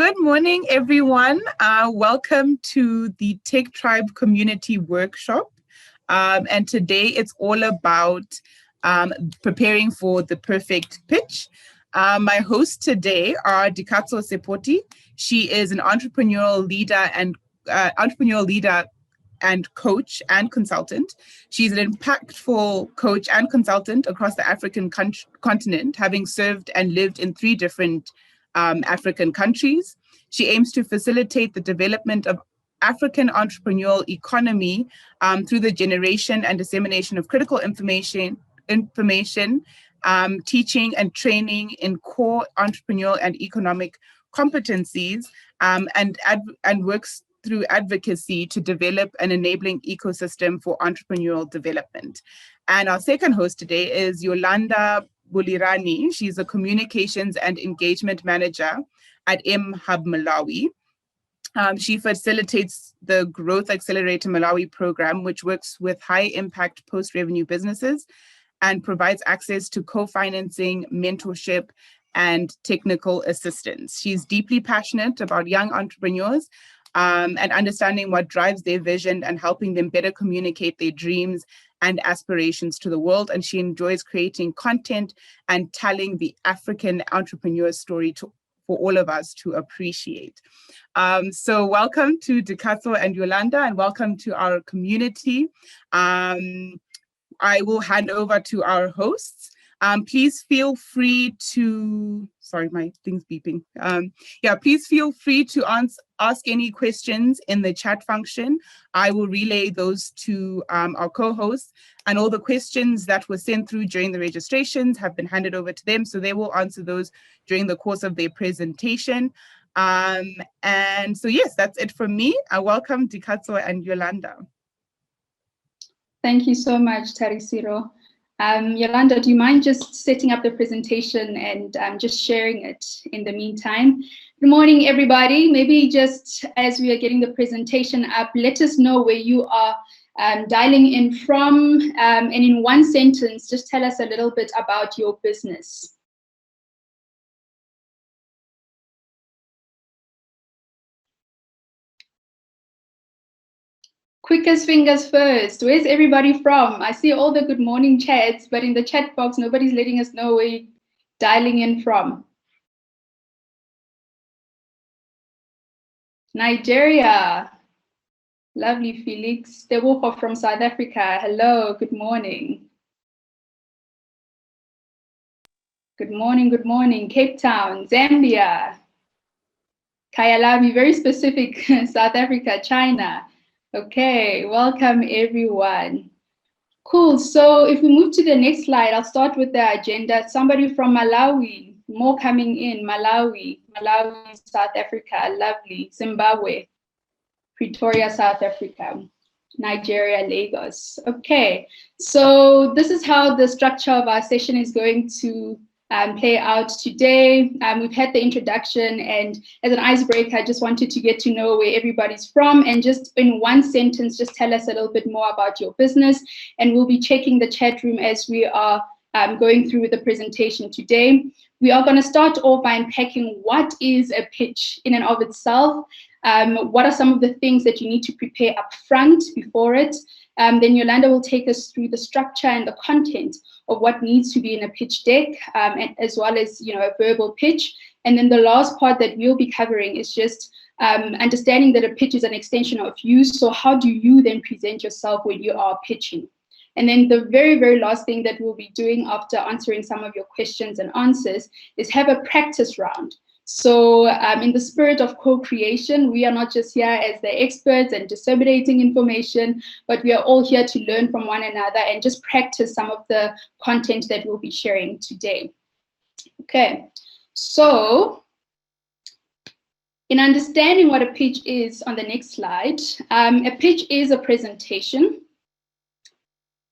Good morning, everyone. Welcome to the TechTribe Community Workshop. And today it's all about preparing for the perfect pitch. My hosts today are Dikatso Sepoti. She is an entrepreneurial leader and coach and consultant. She's an impactful coach and consultant across the African continent, having served and lived in 3 different African countries. She aims to facilitate the development of African entrepreneurial economy through the generation and dissemination of critical information, teaching and training in core entrepreneurial and economic competencies, and works through advocacy to develop an enabling ecosystem for entrepreneurial development. And our second host today is Yolanda Bulirani. She's a communications and engagement manager at mHub Malawi. She facilitates the Growth Accelerator Malawi program, which works with high-impact post-revenue businesses and provides access to co-financing, mentorship, and technical assistance. She's deeply passionate about young entrepreneurs and understanding what drives their vision and helping them better communicate their dreams and aspirations to the world. And she enjoys creating content and telling the African entrepreneur story for all of us to appreciate. So welcome to Dikatso and Yolanda, and welcome to our community. I will hand over to our hosts. Please feel free to, sorry, my thing's beeping. Please feel free to ask any questions in the chat function. I will relay those to our co-hosts, and all the questions that were sent through during the registrations have been handed over to them, so they will answer those during the course of their presentation. And so yes, that's it from me. I welcome Dikatso and Yolanda. Thank you so much, Tarisiro. Yolanda, do you mind just setting up the presentation and just sharing it in the meantime? Good morning, everybody. Maybe just as we are getting the presentation up, let us know where you are dialing in from. And in one sentence, just tell us a little bit about your business. Quickest fingers first. Where's everybody from? I see all the good morning chats, but in the chat box, nobody's letting us know where you're dialing in from. Nigeria. Lovely, Felix. Tebogo from South Africa. Hello, good morning. Good morning, good morning. Cape Town, Zambia. Kayalabi, very specific, South Africa, China. Okay, welcome everyone. Cool, so if we move to the next slide, I'll start with the agenda. Somebody from Malawi, more coming in, Malawi, South Africa, lovely, Zimbabwe, Pretoria, South Africa, Nigeria, Lagos. Okay, so this is how the structure of our session is going to play out today. We've had the introduction, and as an icebreaker, I just wanted to get to know where everybody's from, and just in one sentence, just tell us a little bit more about your business. And we'll be checking the chat room as we are going through the presentation today. We are going to start off by unpacking what is a pitch in and of itself. What are some of the things that you need to prepare up front before it? Then Yolanda will take us through the structure and the content of what needs to be in a pitch deck, as well as a verbal pitch. And then the last part that we'll be covering is just understanding that a pitch is an extension of you. So how do you then present yourself when you are pitching? And then the very, very last thing that we'll be doing after answering some of your questions and answers is have a practice round. So in the spirit of co-creation, we are not just here as the experts and disseminating information, but we are all here to learn from one another and just practice some of the content that we'll be sharing today. Okay, so in understanding what a pitch is on the next slide, a pitch is a presentation.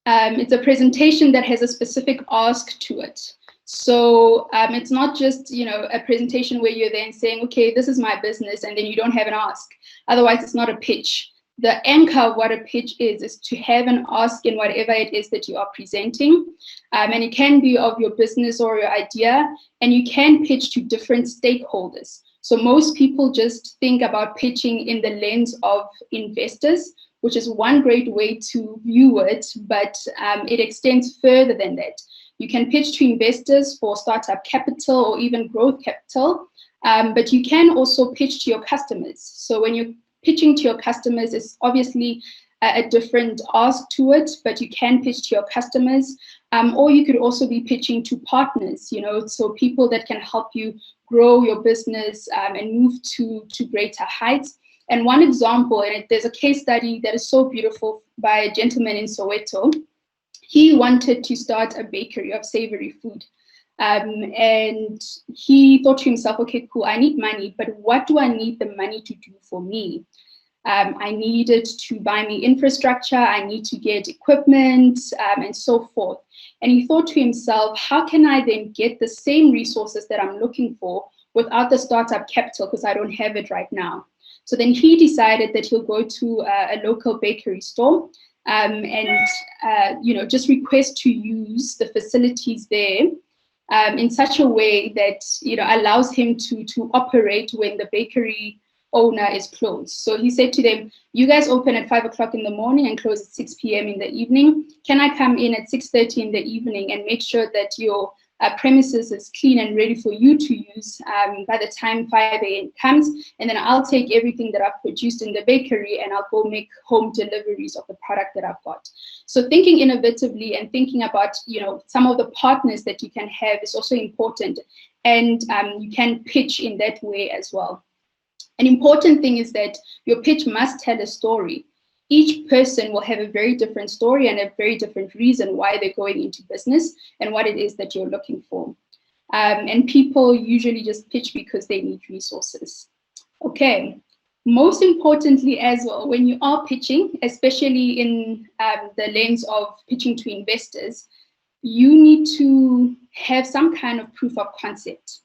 It's a presentation that has a specific ask to it. So it's not just, a presentation where you're then saying, okay, this is my business, and then you don't have an ask. Otherwise, it's not a pitch. The anchor of what a pitch is to have an ask in whatever it is that you are presenting. And it can be of your business or your idea, and you can pitch to different stakeholders. So most people just think about pitching in the lens of investors, which is one great way to view it, but it extends further than that. You can pitch to investors for startup capital or even growth capital, but you can also pitch to your customers. So when you're pitching to your customers, it's obviously a different ask to it, but you can pitch to your customers, or you could also be pitching to partners, so people that can help you grow your business and move to greater heights. And one example, and there's a case study that is so beautiful by a gentleman in Soweto. He wanted to start a bakery of savory food. And he thought to himself, okay, cool, I need money, but what do I need the money to do for me? I needed to buy me infrastructure, I need to get equipment, and so forth. And he thought to himself, how can I then get the same resources that I'm looking for without the startup capital, because I don't have it right now? So then he decided that he'll go to a local bakery store and just request to use the facilities there in such a way that allows him to operate when the bakery owner is closed. So he said to them, you guys open at 5 o'clock in the morning and close at 6 p.m. in the evening. Can I come in at 6:30 in the evening and make sure that your premises is clean and ready for you to use by the time 5 a.m. comes? And then I'll take everything that I've produced in the bakery and I'll go make home deliveries of the product that I've got. So thinking innovatively and thinking about some of the partners that you can have is also important. And you can pitch in that way as well. An important thing is that your pitch must tell a story. Each person will have a very different story and a very different reason why they're going into business and what it is that you're looking for. And people usually just pitch because they need resources. Okay, most importantly as well, when you are pitching, especially in the lens of pitching to investors, you need to have some kind of proof of concept.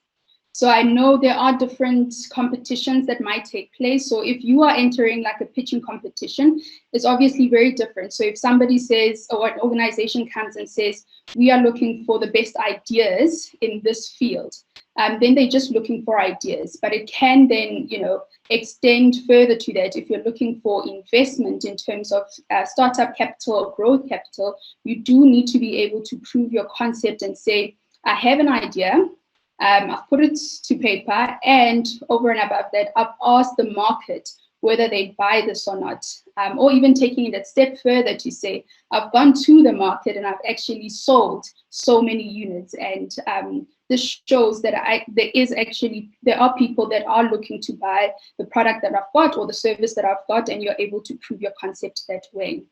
So I know there are different competitions that might take place. So if you are entering like a pitching competition, it's obviously very different. So if somebody says, or an organization comes and says, we are looking for the best ideas in this field, then they're just looking for ideas. But it can then, extend further to that. If you're looking for investment in terms of startup capital or growth capital, you do need to be able to prove your concept and say, I have an idea. I've put it to paper, and over and above that, I've asked the market whether they buy this or not, or even taking it a step further to say, I've gone to the market and I've actually sold so many units, and this shows that there are people that are looking to buy the product that I've got or the service that I've got, and you're able to prove your concept that way.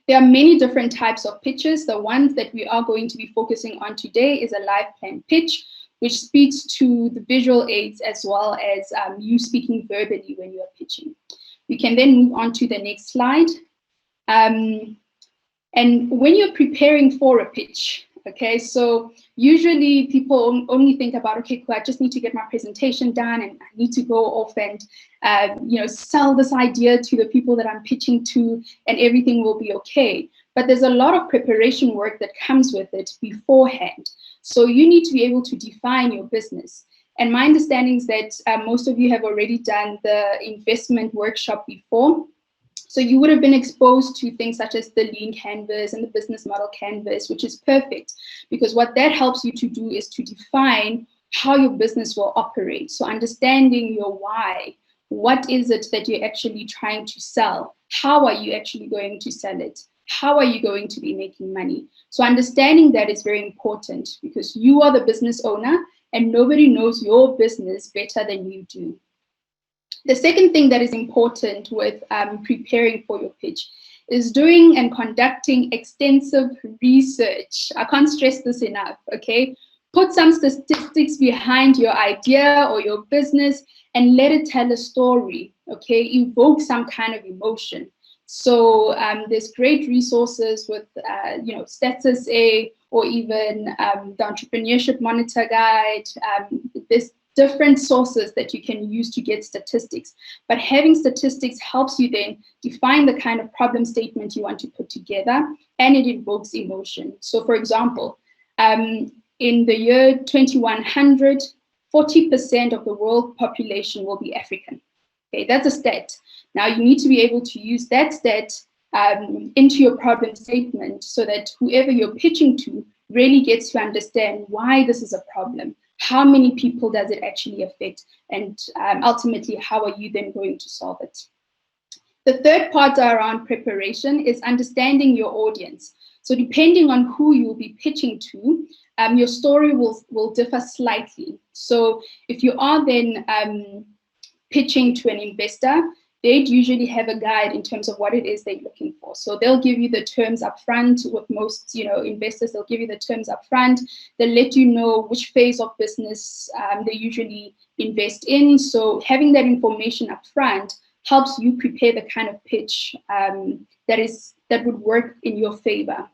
There are many different types of pitches. The ones that we are going to be focusing on today is a live plan pitch, which speaks to the visual aids as well as you speaking verbally when you are pitching. We can then move on to the next slide. And when you're preparing for a pitch, okay, so usually people only think about, okay, cool, I just need to get my presentation done and I need to go off and sell this idea to the people that I'm pitching to and everything will be okay. But there's a lot of preparation work that comes with it beforehand. So you need to be able to define your business. And my understanding is that most of you have already done the investment workshop before. So you would have been exposed to things such as the lean canvas and the business model canvas, which is perfect because what that helps you to do is to define how your business will operate. So understanding your why, what is it that you're actually trying to sell? How are you actually going to sell it? How are you going to be making money? So understanding that is very important because you are the business owner and nobody knows your business better than you do. The second thing that is important with preparing for your pitch is doing and conducting extensive research. I can't stress this enough, okay? Put some statistics behind your idea or your business and let it tell a story, okay? Evoke some kind of emotion. So there's great resources with, Status A or even the Entrepreneurship Monitor Guide. There's different sources that you can use to get statistics. But having statistics helps you then define the kind of problem statement you want to put together, and it evokes emotion. So for example, in the year 2100, 40% of the world population will be African. Okay, that's a stat. Now you need to be able to use that stat into your problem statement so that whoever you're pitching to really gets to understand why this is a problem, how many people does it actually affect, and ultimately, how are you then going to solve it? The third part around preparation is understanding your audience. So depending on who you'll be pitching to, your story will differ slightly. So if you are then pitching to an investor, they'd usually have a guide in terms of what it is they're looking for. So they'll give you the terms up front. With most investors, they'll give you the terms up front. They'll let you know which phase of business they usually invest in. So having that information up front helps you prepare the kind of pitch that would work in your favor.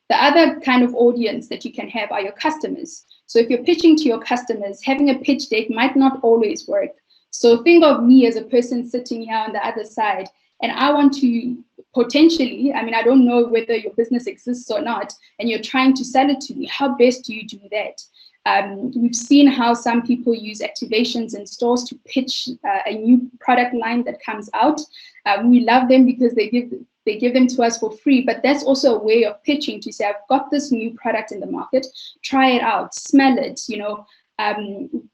The other kind of audience that you can have are your customers. So if you're pitching to your customers, having a pitch deck might not always work. So think of me as a person sitting here on the other side, and I want to potentially, I don't know whether your business exists or not, and you're trying to sell it to me. How best do you do that? We've seen how some people use activations in stores to pitch a new product line that comes out. We love them because they give them to us for free, but that's also a way of pitching to say, I've got this new product in the market, try it out, smell it,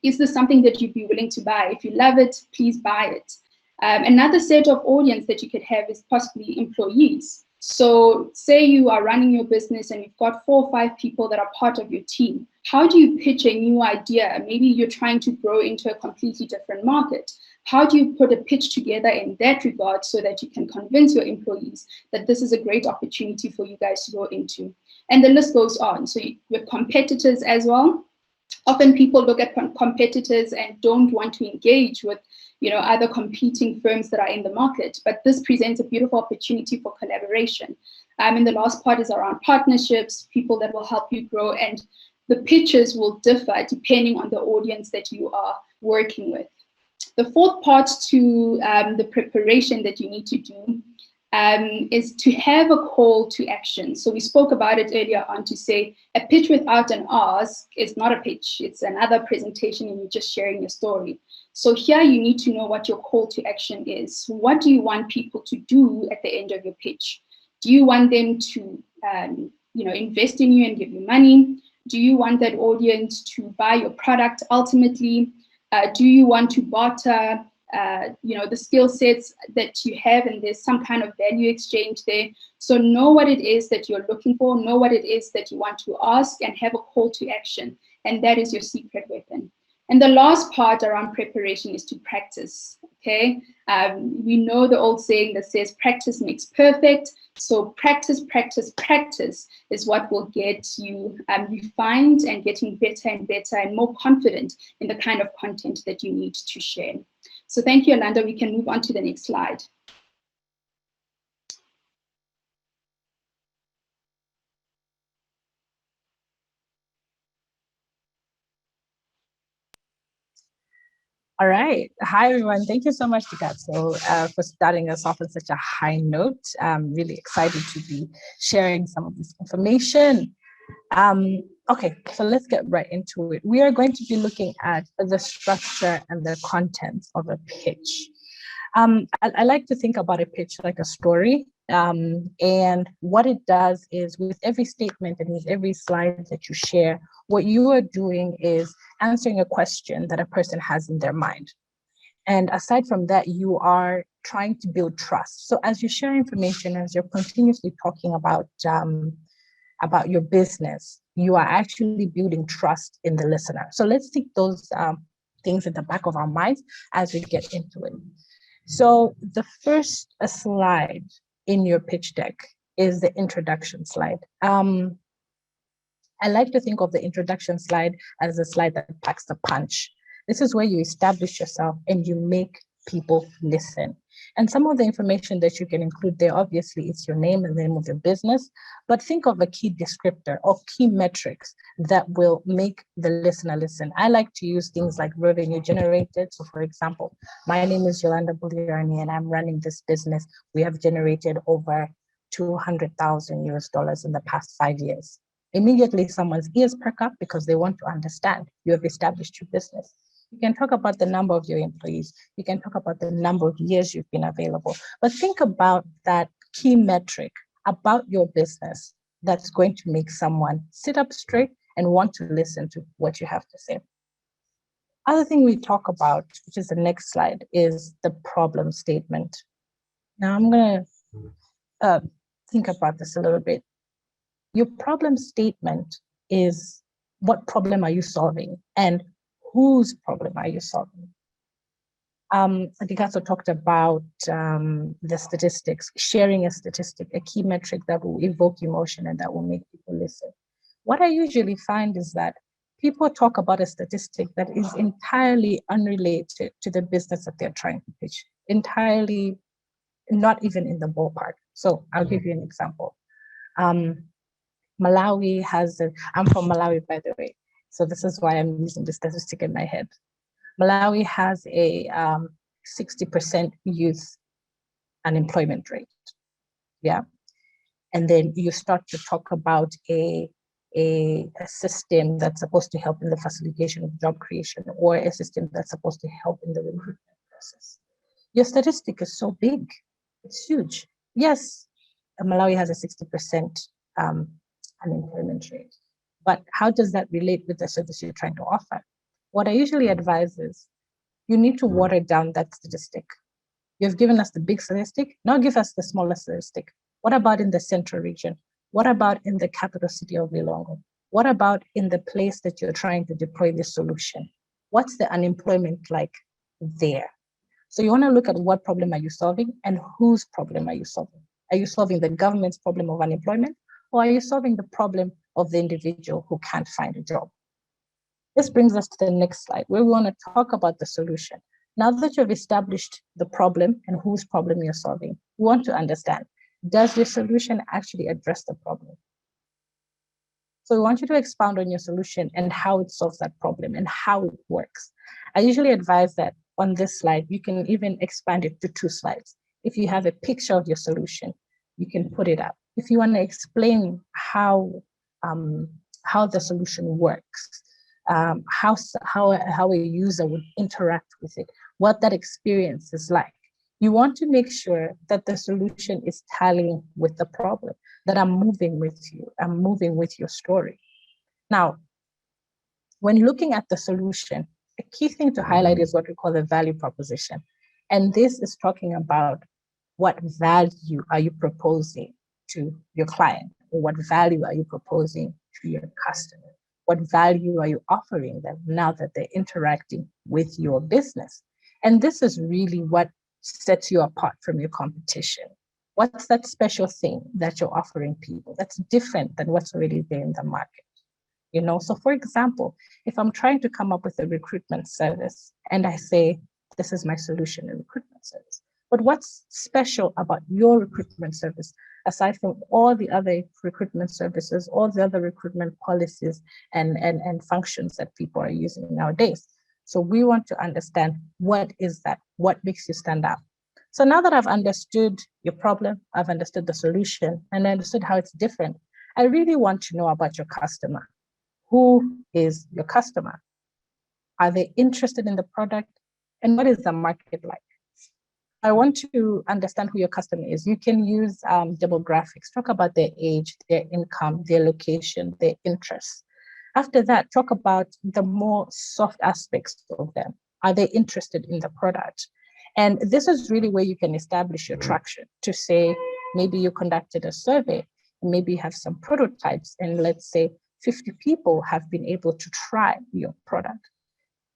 is this something that you'd be willing to buy? If you love it, please buy it. Another set of audience that you could have is possibly employees. So say you are running your business and you've got 4 or 5 people that are part of your team. How do you pitch a new idea? Maybe you're trying to grow into a completely different market. How do you put a pitch together in that regard so that you can convince your employees that this is a great opportunity for you guys to go into? And the list goes on. So with competitors as well, often people look at competitors and don't want to engage with other competing firms that are in the market, but this presents a beautiful opportunity for collaboration. And the last part is around partnerships, people that will help you grow, and the pitches will differ depending on the audience that you are working with. The fourth part to the preparation that you need to do is to have a call to action. So we spoke about it earlier on to say a pitch without an ask is not a pitch. It's another presentation and you're just sharing your story. So here you need to know what your call to action is. What do you want people to do at the end of your pitch? Do you want them to invest in you and give you money? Do you want that audience to buy your product ultimately? Do you want to barter the skill sets that you have, and there's some kind of value exchange there? So know what it is that you're looking for, know what it is that you want to ask, and have a call to action. And that is your secret weapon. And the last part around preparation is to practice, okay? We know the old saying that says practice makes perfect. So practice, practice, practice is what will get you refined and getting better and better and more confident in the kind of content that you need to share. So thank you, Yolanda. We can move on to the next slide. All right. Hi, everyone. Thank you so much, Tikatso, for starting us off on such a high note. I'm really excited to be sharing some of this information. Okay, so let's get right into it. We are going to be looking at the structure and the content of a pitch. I like to think about a pitch like a story. And what it does is, with every statement and with every slide that you share, what you are doing is answering a question that a person has in their mind. And aside from that, you are trying to build trust. So as you share information, as you're continuously talking about your business, you are actually building trust in the listener. So let's take those things in the back of our minds as we get into it. So the first slide in your pitch deck is the introduction slide. I like to think of the introduction slide as a slide that packs the punch. This is where you establish yourself and you make people listen. And some of the information that you can include there, obviously, it's your name and the name of your business, but think of a key descriptor or key metrics that will make the listener listen. I like to use things like revenue generated. So for example, my name is Yolanda Buliarani and I'm running this business. We have generated over $200,000 in the past 5 years. Immediately someone's ears perk up because they want to understand you have established your business. You can talk about the number of your employees. You can talk about the number of years you've been available. But think about that key metric about your business that's going to make someone sit up straight and want to listen to what you have to say. Other thing we talk about, which is the next slide, is the problem statement. Now I'm going to think about this a little bit. Your problem statement is what problem are you solving and whose problem are you solving? Adikaso talked about the statistics, sharing a statistic, a key metric that will evoke emotion and that will make people listen. What I usually find is that people talk about a statistic that is entirely unrelated to the business that they're trying to pitch, entirely not even in the ballpark. So I'll give you an example. Malawi has, I'm from Malawi, by the way, so this is why I'm using the statistic in my head. Malawi has a 60% youth unemployment rate, yeah? And then you start to talk about a system that's supposed to help in the facilitation of job creation, or a system that's supposed to help in the recruitment process. Your statistic is so big, it's huge. Yes, Malawi has a 60% unemployment rate, but how does that relate with the service you're trying to offer? What I usually advise is you need to water down that statistic. You've given us the big statistic, now give us the smaller statistic. What about in the central region? What about in the capital city of Lilongwe? What about in the place that you're trying to deploy this solution? What's the unemployment like there? So you want to look at what problem are you solving and whose problem are you solving? Are you solving the government's problem of unemployment, or are you solving the problem of the individual who can't find a job? This brings us to the next slide, where we want to talk about the solution. Now that you've established the problem and whose problem you're solving, we want to understand, does your solution actually address the problem? So we want you to expound on your solution and how it solves that problem and how it works. I usually advise that on this slide, you can even expand it to 2 slides. If you have a picture of your solution, you can put it up. If you want to explain how the solution works, how a user would interact with it, what that experience is like. You want to make sure that the solution is tallying with the problem, that I'm moving with you, I'm moving with your story. Now, when looking at the solution, a key thing to highlight is what we call the value proposition. And this is talking about what value are you proposing to your client, or what value are you proposing to your customer? What value are you offering them now that they're interacting with your business? And this is really what sets you apart from your competition. What's that special thing that you're offering people that's different than what's already there in the market? You know, so for example, if I'm trying to come up with a recruitment service and I say, this is my solution in recruitment service, but what's special about your recruitment service, aside from all the other recruitment services, all the other recruitment policies and functions that people are using nowadays? So we want to understand, what is that? What makes you stand out? So now that I've understood your problem, I've understood the solution, and I understood how it's different, I really want to know about your customer. Who is your customer? Are they interested in the product? And what is the market like? I want to understand who your customer is. You can use demographics, talk about their age, their income, their location, their interests. After that, talk about the more soft aspects of them. Are they interested in the product? And this is really where you can establish your traction to say, maybe you conducted a survey, maybe you have some prototypes, and let's say 50 people have been able to try your product.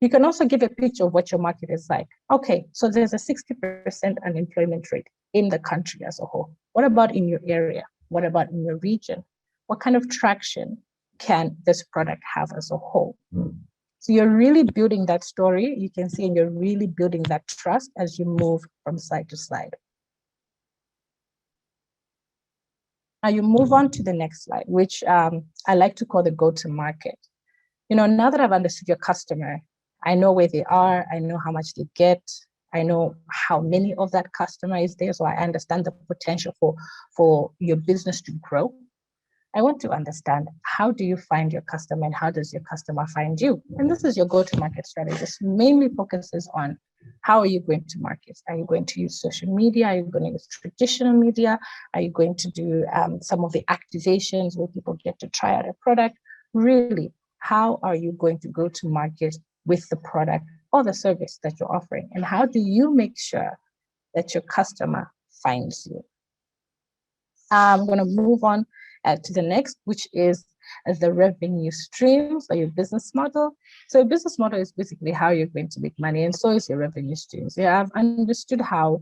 You can also give a picture of what your market is like. Okay, so there's a 60% unemployment rate in the country as a whole. What about in your area? What about in your region? What kind of traction can this product have as a whole? So you're really building that story. You can see, and you're really building that trust as you move from slide to slide. Now you move on to the next slide, which I like to call the go-to-market. You know, now that I've understood your customer, I know where they are, I know how much they get, I know how many of that customer is there, so I understand the potential for your business to grow. I want to understand, how do you find your customer and how does your customer find you? And this is your go-to-market strategy. This mainly focuses on how are you going to market? Are you going to use social media? Are you going to use traditional media? Are you going to do some of the activations where people get to try out a product? Really, how are you going to go to market with the product or the service that you're offering? And how do you make sure that your customer finds you? I'm going to move on to the next, which is the revenue streams or your business model. So, a business model is basically how you're going to make money, and so is your revenue streams. Yeah, I've understood how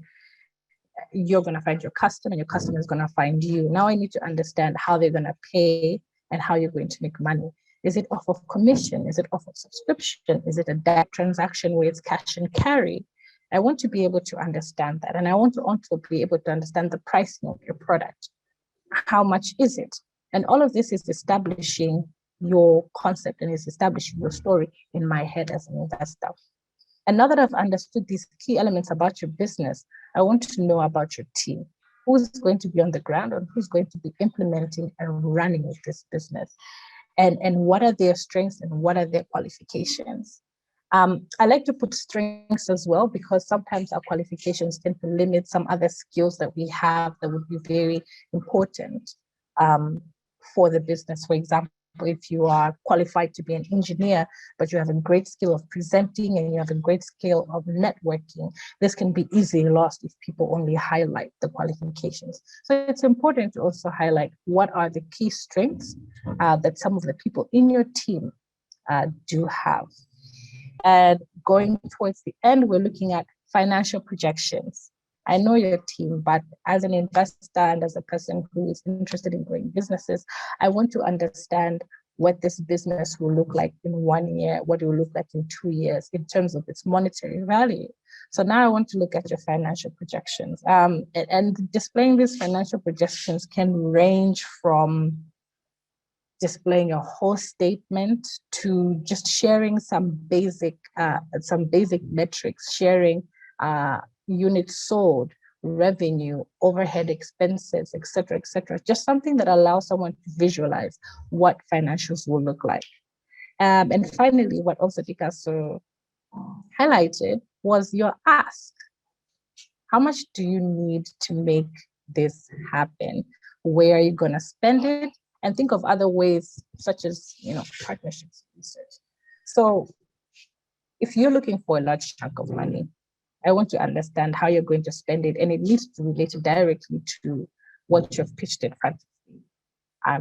you're going to find your customer, and your customer is going to find you. Now, I need to understand how they're going to pay and how you're going to make money. Is it off of commission? Is it off of subscription? Is it a direct transaction where it's cash and carry? I want to be able to understand that, and I want to also be able to understand the pricing of your product. How much is it? And all of this is establishing your concept and is establishing your story in my head as an investor. And now that I've understood these key elements about your business, I want to know about your team. Who's going to be on the ground and who's going to be implementing and running this business? And what are their strengths and what are their qualifications? I like to put strengths as well, because sometimes our qualifications tend to limit some other skills that we have that would be very important for the business. For example, if you are qualified to be an engineer, but you have a great skill of presenting and you have a great skill of networking, this can be easily lost if people only highlight the qualifications. So it's important to also highlight what are the key strengths that some of the people in your team do have. And going towards the end, we're looking at financial projections. I know your team, but as an investor and as a person who is interested in growing businesses, I want to understand what this business will look like in 1 year, what it will look like in 2 years in terms of its monetary value. So now I want to look at your financial projections. And displaying these financial projections can range from displaying a whole statement to just sharing some basic metrics, sharing units sold, revenue, overhead expenses, et cetera, just something that allows someone to visualize what financials will look like. And finally, what also Picasso highlighted was your ask. How much do you need to make this happen? Where are you going to spend it? And think of other ways, such as, partnerships research. So if you're looking for a large chunk of money, I want to understand how you're going to spend it, and it needs to relate directly to what you've pitched in front of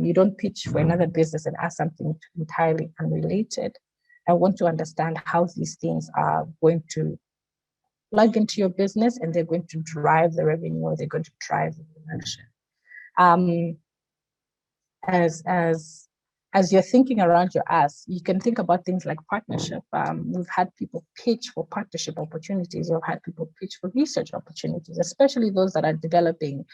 you. You don't pitch for another business and ask something entirely unrelated. I want to understand how these things are going to plug into your business, and they're going to drive the revenue, or they're going to drive the conversion. As you're thinking around your ask, you can think about things like partnership. We've had people pitch for partnership opportunities. We've had people pitch for research opportunities, especially those that are developing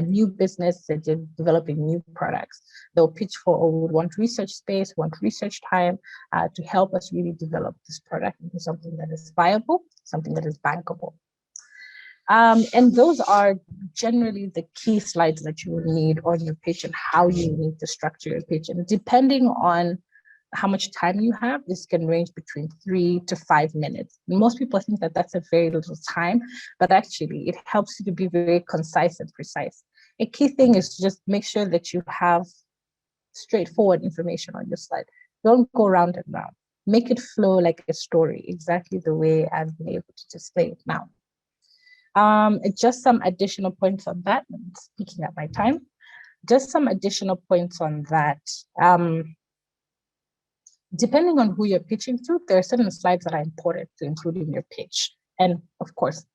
new business, that are developing new products. They'll pitch for, we would want research space, want research time to help us really develop this product into something that is viable, something that is bankable. And those are generally the key slides that you will need on your pitch and how you need to structure your pitch. And depending on how much time you have, this can range between 3 to 5 minutes. Most people think that that's a very little time, but actually it helps you to be very concise and precise. A key thing is to just make sure that you have straightforward information on your slide. Don't go round and round. Make it flow like a story, exactly the way I've been able to display it now. Just some additional points on that, speaking at my time, just some additional points on that. Depending on who you're pitching to, there are certain slides that are important to include in your pitch. And of course,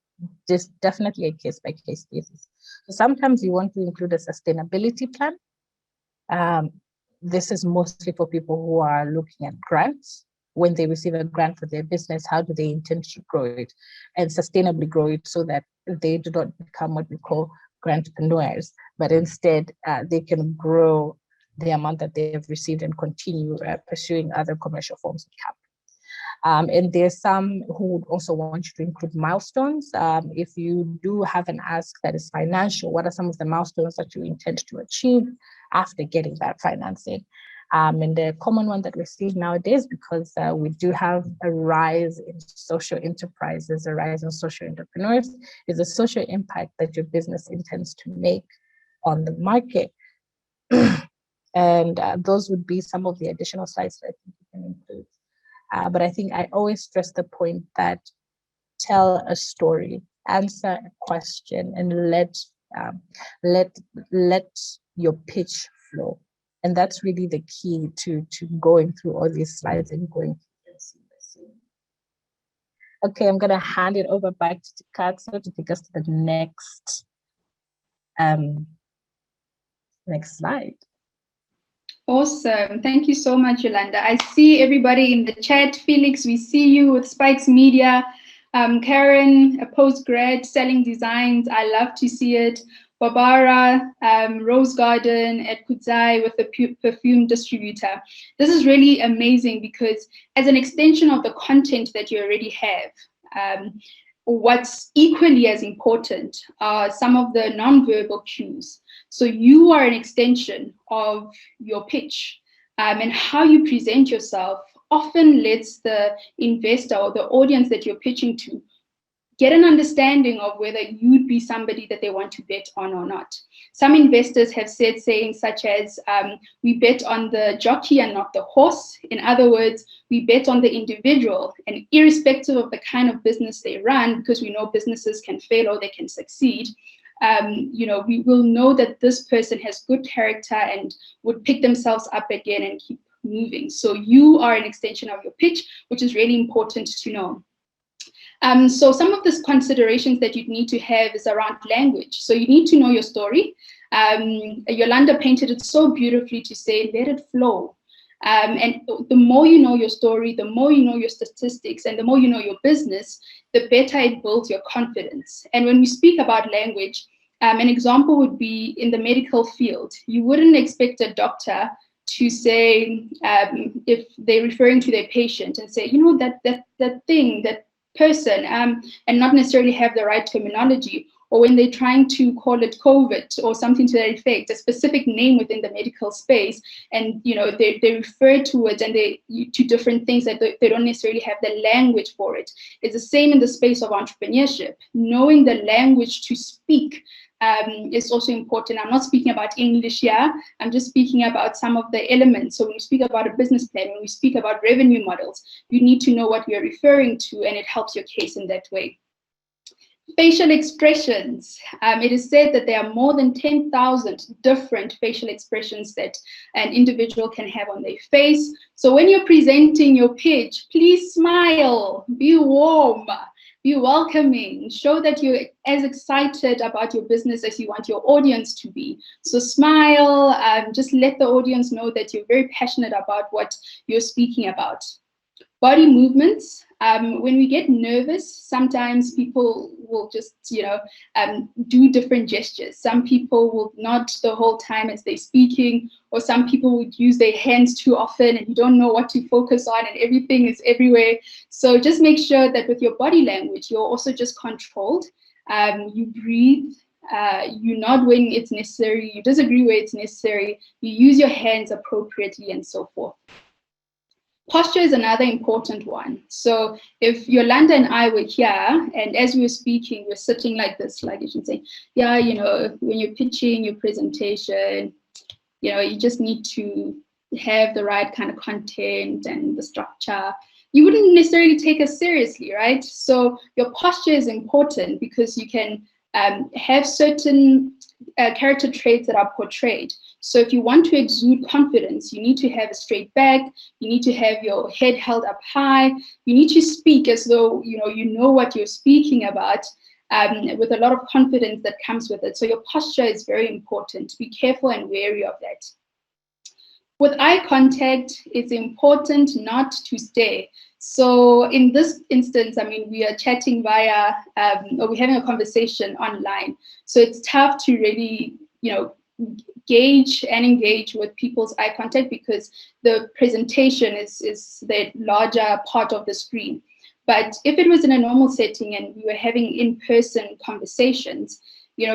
there's definitely a case-by-case basis. So sometimes you want to include a sustainability plan. This is mostly for people who are looking at grants. When they receive a grant for their business, how do they intend to grow it and sustainably grow it so that they do not become what we call grantpreneurs, but instead they can grow the amount that they have received and continue pursuing other commercial forms of capital. And there's some who would also want you to include milestones. If you do have an ask that is financial, what are some of the milestones that you intend to achieve? after getting that financing. And the common one that we see nowadays, because we do have a rise in social enterprises, a rise in social entrepreneurs, is the social impact that your business intends to make on the market. And those would be some of the additional slides that I think you can include. But I think I always stress the point that tell a story, answer a question, and let your pitch flow. And that's really the key to going through all these slides and going through them seamlessly. Okay, I'm gonna hand it over back to Katso to take us to the next slide. Awesome. Thank you so much, Yolanda. I see everybody in the chat. Felix, we see you with Spikes Media. Karen, a postgrad selling designs. I love to see it. Barbara, Rose Garden at Kudzai with the perfume distributor. This is really amazing because as an extension of the content that you already have, what's equally as important are some of the non-verbal cues. So you are an extension of your pitch, and how you present yourself often lets the investor or the audience that you're pitching to get an understanding of whether you'd be somebody that they want to bet on or not. Some investors have said sayings such as, we bet on the jockey and not the horse. In other words, we bet on the individual, and irrespective of the kind of business they run, because we know businesses can fail or they can succeed, we will know that this person has good character and would pick themselves up again and keep moving. So you are an extension of your pitch, which is really important to know. So some of the considerations that you need to have is around language. So you need to know your story. Yolanda painted it so beautifully to say, let it flow. And the more you know your story, the more you know your statistics, and the more you know your business, the better it builds your confidence. And when we speak about language, an example would be in the medical field. You wouldn't expect a doctor to say, if they're referring to their patient and say, that thing, that person, and not necessarily have the right terminology, or when they're trying to call it COVID or something to that effect, a specific name within the medical space, and they refer to it and to different things that they don't necessarily have the language for it. It's the same in the space of entrepreneurship. Knowing the language to speak is also important. I'm not speaking about English here. I'm just speaking about some of the elements. So when we speak about a business plan, when we speak about revenue models, you need to know what we are referring to, and it helps your case in that way. Facial expressions. It is said that there are more than 10,000 different facial expressions that an individual can have on their face. So when you're presenting your pitch, please smile, be warm, be welcoming, show that you're as excited about your business as you want your audience to be. So smile, just let the audience know that you're very passionate about what you're speaking about. Body movements. When we get nervous, sometimes people will just, do different gestures. Some people will nod the whole time as they're speaking, or some people would use their hands too often and you don't know what to focus on and everything is everywhere. So just make sure that with your body language, you're also just controlled. You breathe, you nod when it's necessary, you disagree where it's necessary, you use your hands appropriately, and so forth. Posture is another important one. So if Yolanda and I were here, and as we were speaking, we're sitting like this, like you should say, when you're pitching your presentation, you just need to have the right kind of content and the structure. You wouldn't necessarily take us seriously, right? So your posture is important because you can have certain character traits that are portrayed. So if you want to exude confidence, you need to have a straight back, you need to have your head held up high, you need to speak as though you know what you're speaking about, with a lot of confidence that comes with it. So your posture is very important. Be careful and wary of that. With eye contact, it's important not to stare. So in this instance, we are chatting via, or we're having a conversation online. So it's tough to really, gauge and engage with people's eye contact because the presentation is the larger part of the screen. But if it was in a normal setting and we were having in-person conversations,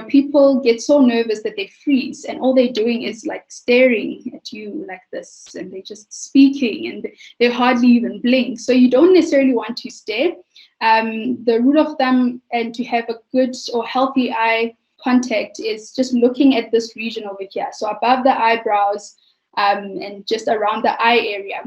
People get so nervous that they freeze, and all they're doing is like staring at you like this, and they're just speaking, and they hardly even blink. So you don't necessarily want to stare. The rule of thumb and to have a good or healthy eye contact is just looking at this region over here. So above the eyebrows and just around the eye area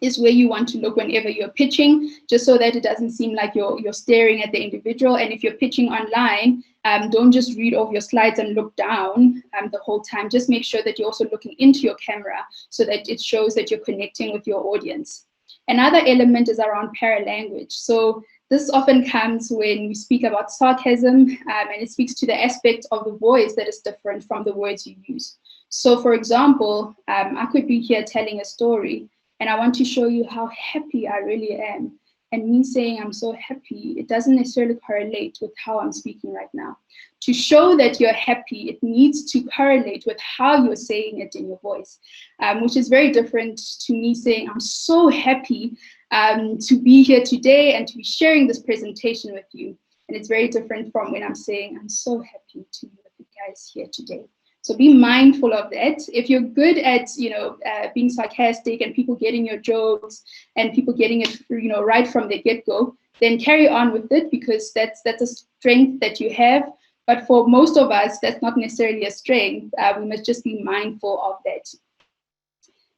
is where you want to look whenever you're pitching, just so that it doesn't seem like you're staring at the individual. And if you're pitching online, don't just read off your slides and look down the whole time. Just make sure that you're also looking into your camera so that it shows that you're connecting with your audience. Another element is around paralanguage. So this often comes when we speak about sarcasm, and it speaks to the aspect of the voice that is different from the words you use. So for example, I could be here telling a story, and I want to show you how happy I really am. And me saying I'm so happy, it doesn't necessarily correlate with how I'm speaking right now. To show that you're happy, it needs to correlate with how you're saying it in your voice, which is very different to me saying I'm so happy to be here today and to be sharing this presentation with you. And it's very different from when I'm saying I'm so happy to be with you guys here today. So be mindful of that. If you're good at, being sarcastic and people getting your jokes and people getting it, right from the get-go, then carry on with it, because that's a strength that you have. But for most of us, that's not necessarily a strength. We must just be mindful of that.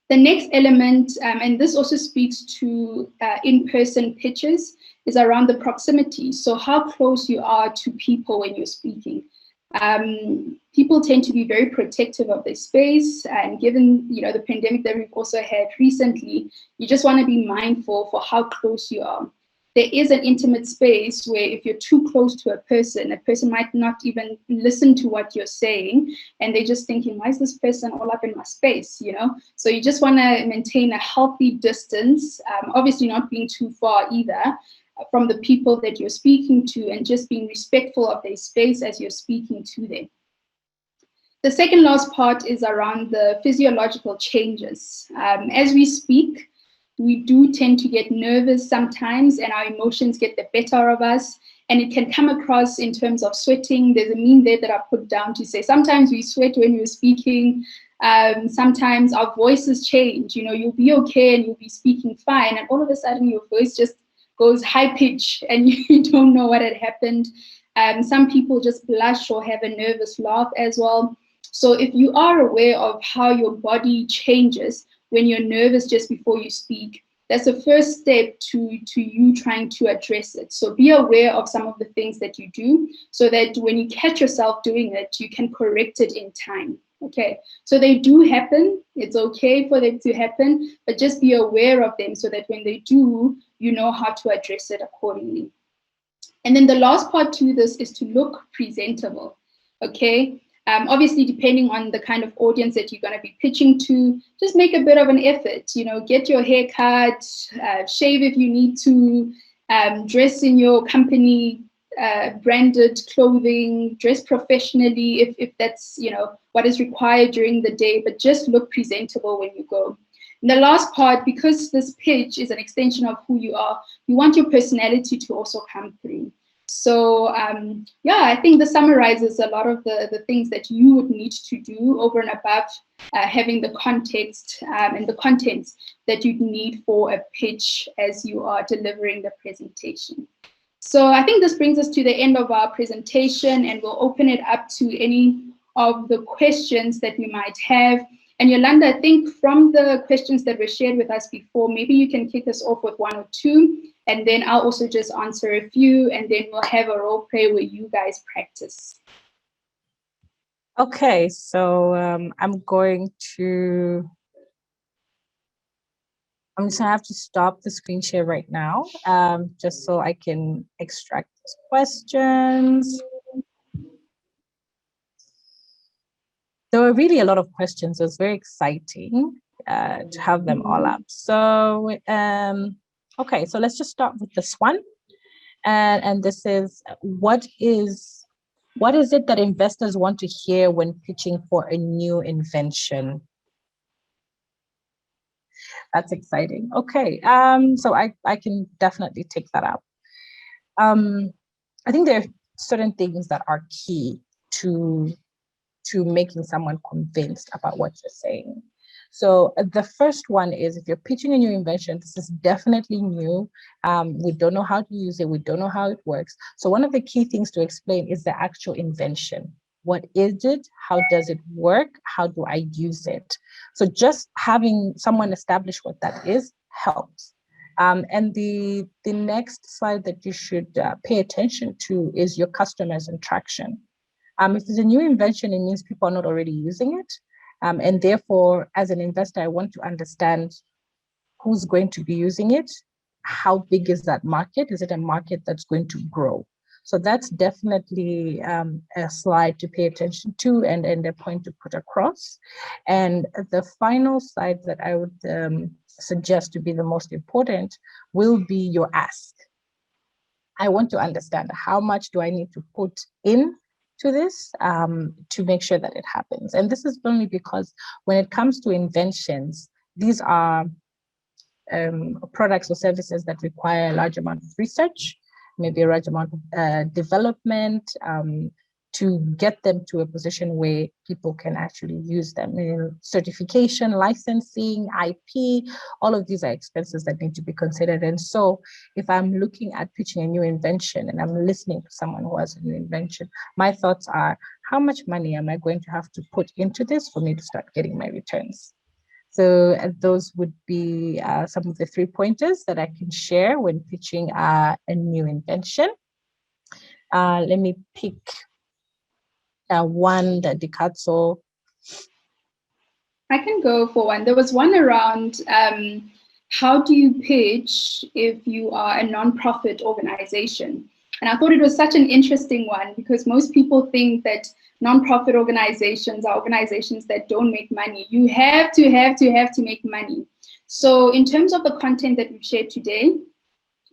The next element, and this also speaks to in-person pitches, is around the proximity. So how close you are to people when you're speaking. People tend to be very protective of their space, and given the pandemic that we've also had recently, you just want to be mindful for how close you are. There is an intimate space where if you're too close to a person might not even listen to what you're saying, and they're just thinking, why is this person all up in my space, So you just want to maintain a healthy distance, obviously not being too far either from the people that you're speaking to, and just being respectful of their space as you're speaking to them. The second last part is around the physiological changes. As we speak, we do tend to get nervous sometimes, and our emotions get the better of us, and it can come across in terms of sweating. There's a meme there that I put down to say sometimes we sweat when we're speaking. Sometimes our voices change. You'll be okay and you'll be speaking fine, and all of a sudden your voice just goes high pitch and you don't know what had happened. Some people just blush or have a nervous laugh as well. So if you are aware of how your body changes when you're nervous just before you speak, that's the first step to you trying to address it. So be aware of some of the things that you do, so that when you catch yourself doing it, you can correct it in time. Okay, so they do happen. It's okay for them to happen, but just be aware of them so that when they do, you know how to address it accordingly. And then the last part to this is to look presentable. Okay, obviously, depending on the kind of audience that you're going to be pitching to, just make a bit of an effort. Get your hair cut, shave if you need to, dress in your company branded clothing, dress professionally if that's what is required during the day, but just look presentable when you go. And the last part, because this pitch is an extension of who you are, you want your personality to also come through. So I think this summarizes a lot of the things that you would need to do over and above having the context and the contents that you'd need for a pitch as you are delivering the presentation. So I think this brings us to the end of our presentation, and we'll open it up to any of the questions that we might have. And Yolanda, I think from the questions that were shared with us before, maybe you can kick us off with one or two, and then I'll also just answer a few, and then we'll have a role play where you guys practice. Okay, so I'm just gonna have to stop the screen share right now, just so I can extract these questions. There were really a lot of questions. It was very exciting to have them all up. So, okay, so let's just start with this one. And this is, what is it that investors want to hear when pitching for a new invention? That's exciting. Okay, so I can definitely take that up. I think there are certain things that are key to making someone convinced about what you're saying. So the first one is, if you're pitching a new invention, this is definitely new. We don't know how to use it. We don't know how it works. So one of the key things to explain is the actual invention. What is it? How does it work? How do I use it? So just having someone establish what that is helps. And the next slide that you should pay attention to is your customers and traction. If it's a new invention, it means people are not already using it. And therefore, as an investor, I want to understand who's going to be using it. How big is that market? Is it a market that's going to grow? So that's definitely a slide to pay attention to and a point to put across. And the final slide that I would suggest to be the most important will be your ask. I want to understand, how much do I need to put in to this to make sure that it happens? And this is only because when it comes to inventions, these are products or services that require a large amount of research, maybe a large amount of development, to get them to a position where people can actually use them. Certification, licensing, IP, all of these are expenses that need to be considered. And so if I'm looking at pitching a new invention and I'm listening to someone who has a new invention, my thoughts are, how much money am I going to have to put into this for me to start getting my returns? So those would be some of the 3 pointers that I can share when pitching a new invention. Let me pick one that Dikatso. I can go for one. There was one around how do you pitch if you are a nonprofit organization? And I thought it was such an interesting one, because most people think that nonprofit organizations are organizations that don't make money. You have to make money. So in terms of the content that we've shared today,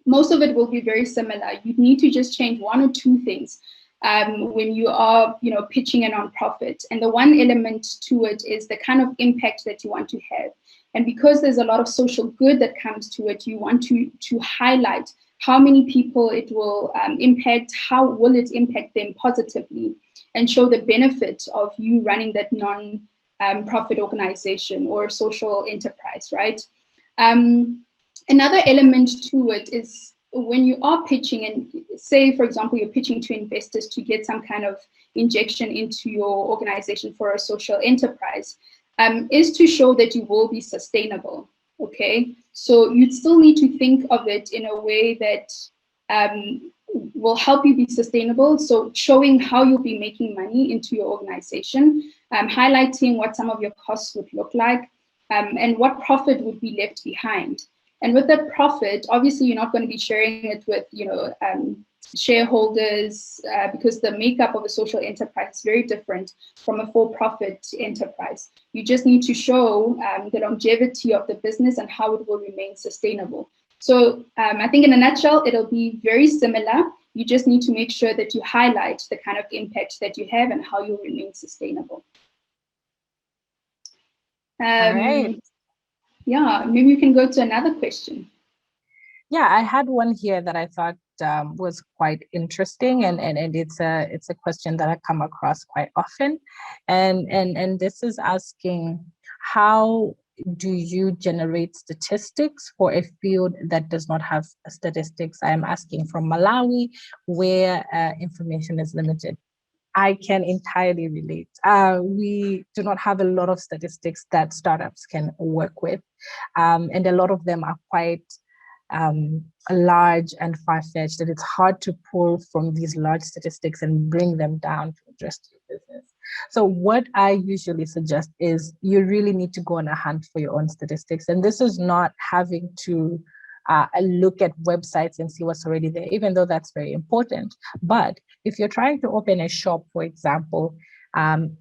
most of it will be very similar. You need to just change 1 or 2 things when you are, pitching a nonprofit. And the one element to it is the kind of impact that you want to have. And because there's a lot of social good that comes to it, you want to highlight how many people it will impact, how will it impact them positively, and show the benefit of you running that non-profit organization or social enterprise, right? Another element to it is when you are pitching, and say, for example, you're pitching to investors to get some kind of injection into your organization for a social enterprise, is to show that you will be sustainable, okay? So you'd still need to think of it in a way that will help you be sustainable. So showing how you'll be making money into your organization, highlighting what some of your costs would look like, and what profit would be left behind. And with that profit, obviously, you're not going to be sharing it with, shareholders, because the makeup of a social enterprise is very different from a for-profit enterprise. You just need to show the longevity of the business and how it will remain sustainable. So I think in a nutshell, it'll be very similar. You just need to make sure that you highlight the kind of impact that you have and how you'll remain sustainable. All right. Yeah, maybe you can go to another question. Yeah, I had one here that I thought was quite interesting, and it's a question that I come across quite often, and this is asking, how do you generate statistics for a field that does not have statistics? I am asking from Malawi, where information is limited. I can entirely relate. We do not have a lot of statistics that startups can work with, and a lot of them are quite large and far-fetched, that it's hard to pull from these large statistics and bring them down to address your business. So what I usually suggest is you really need to go on a hunt for your own statistics. And this is not having to look at websites and see what's already there, even though that's very important. But if you're trying to open a shop, for example,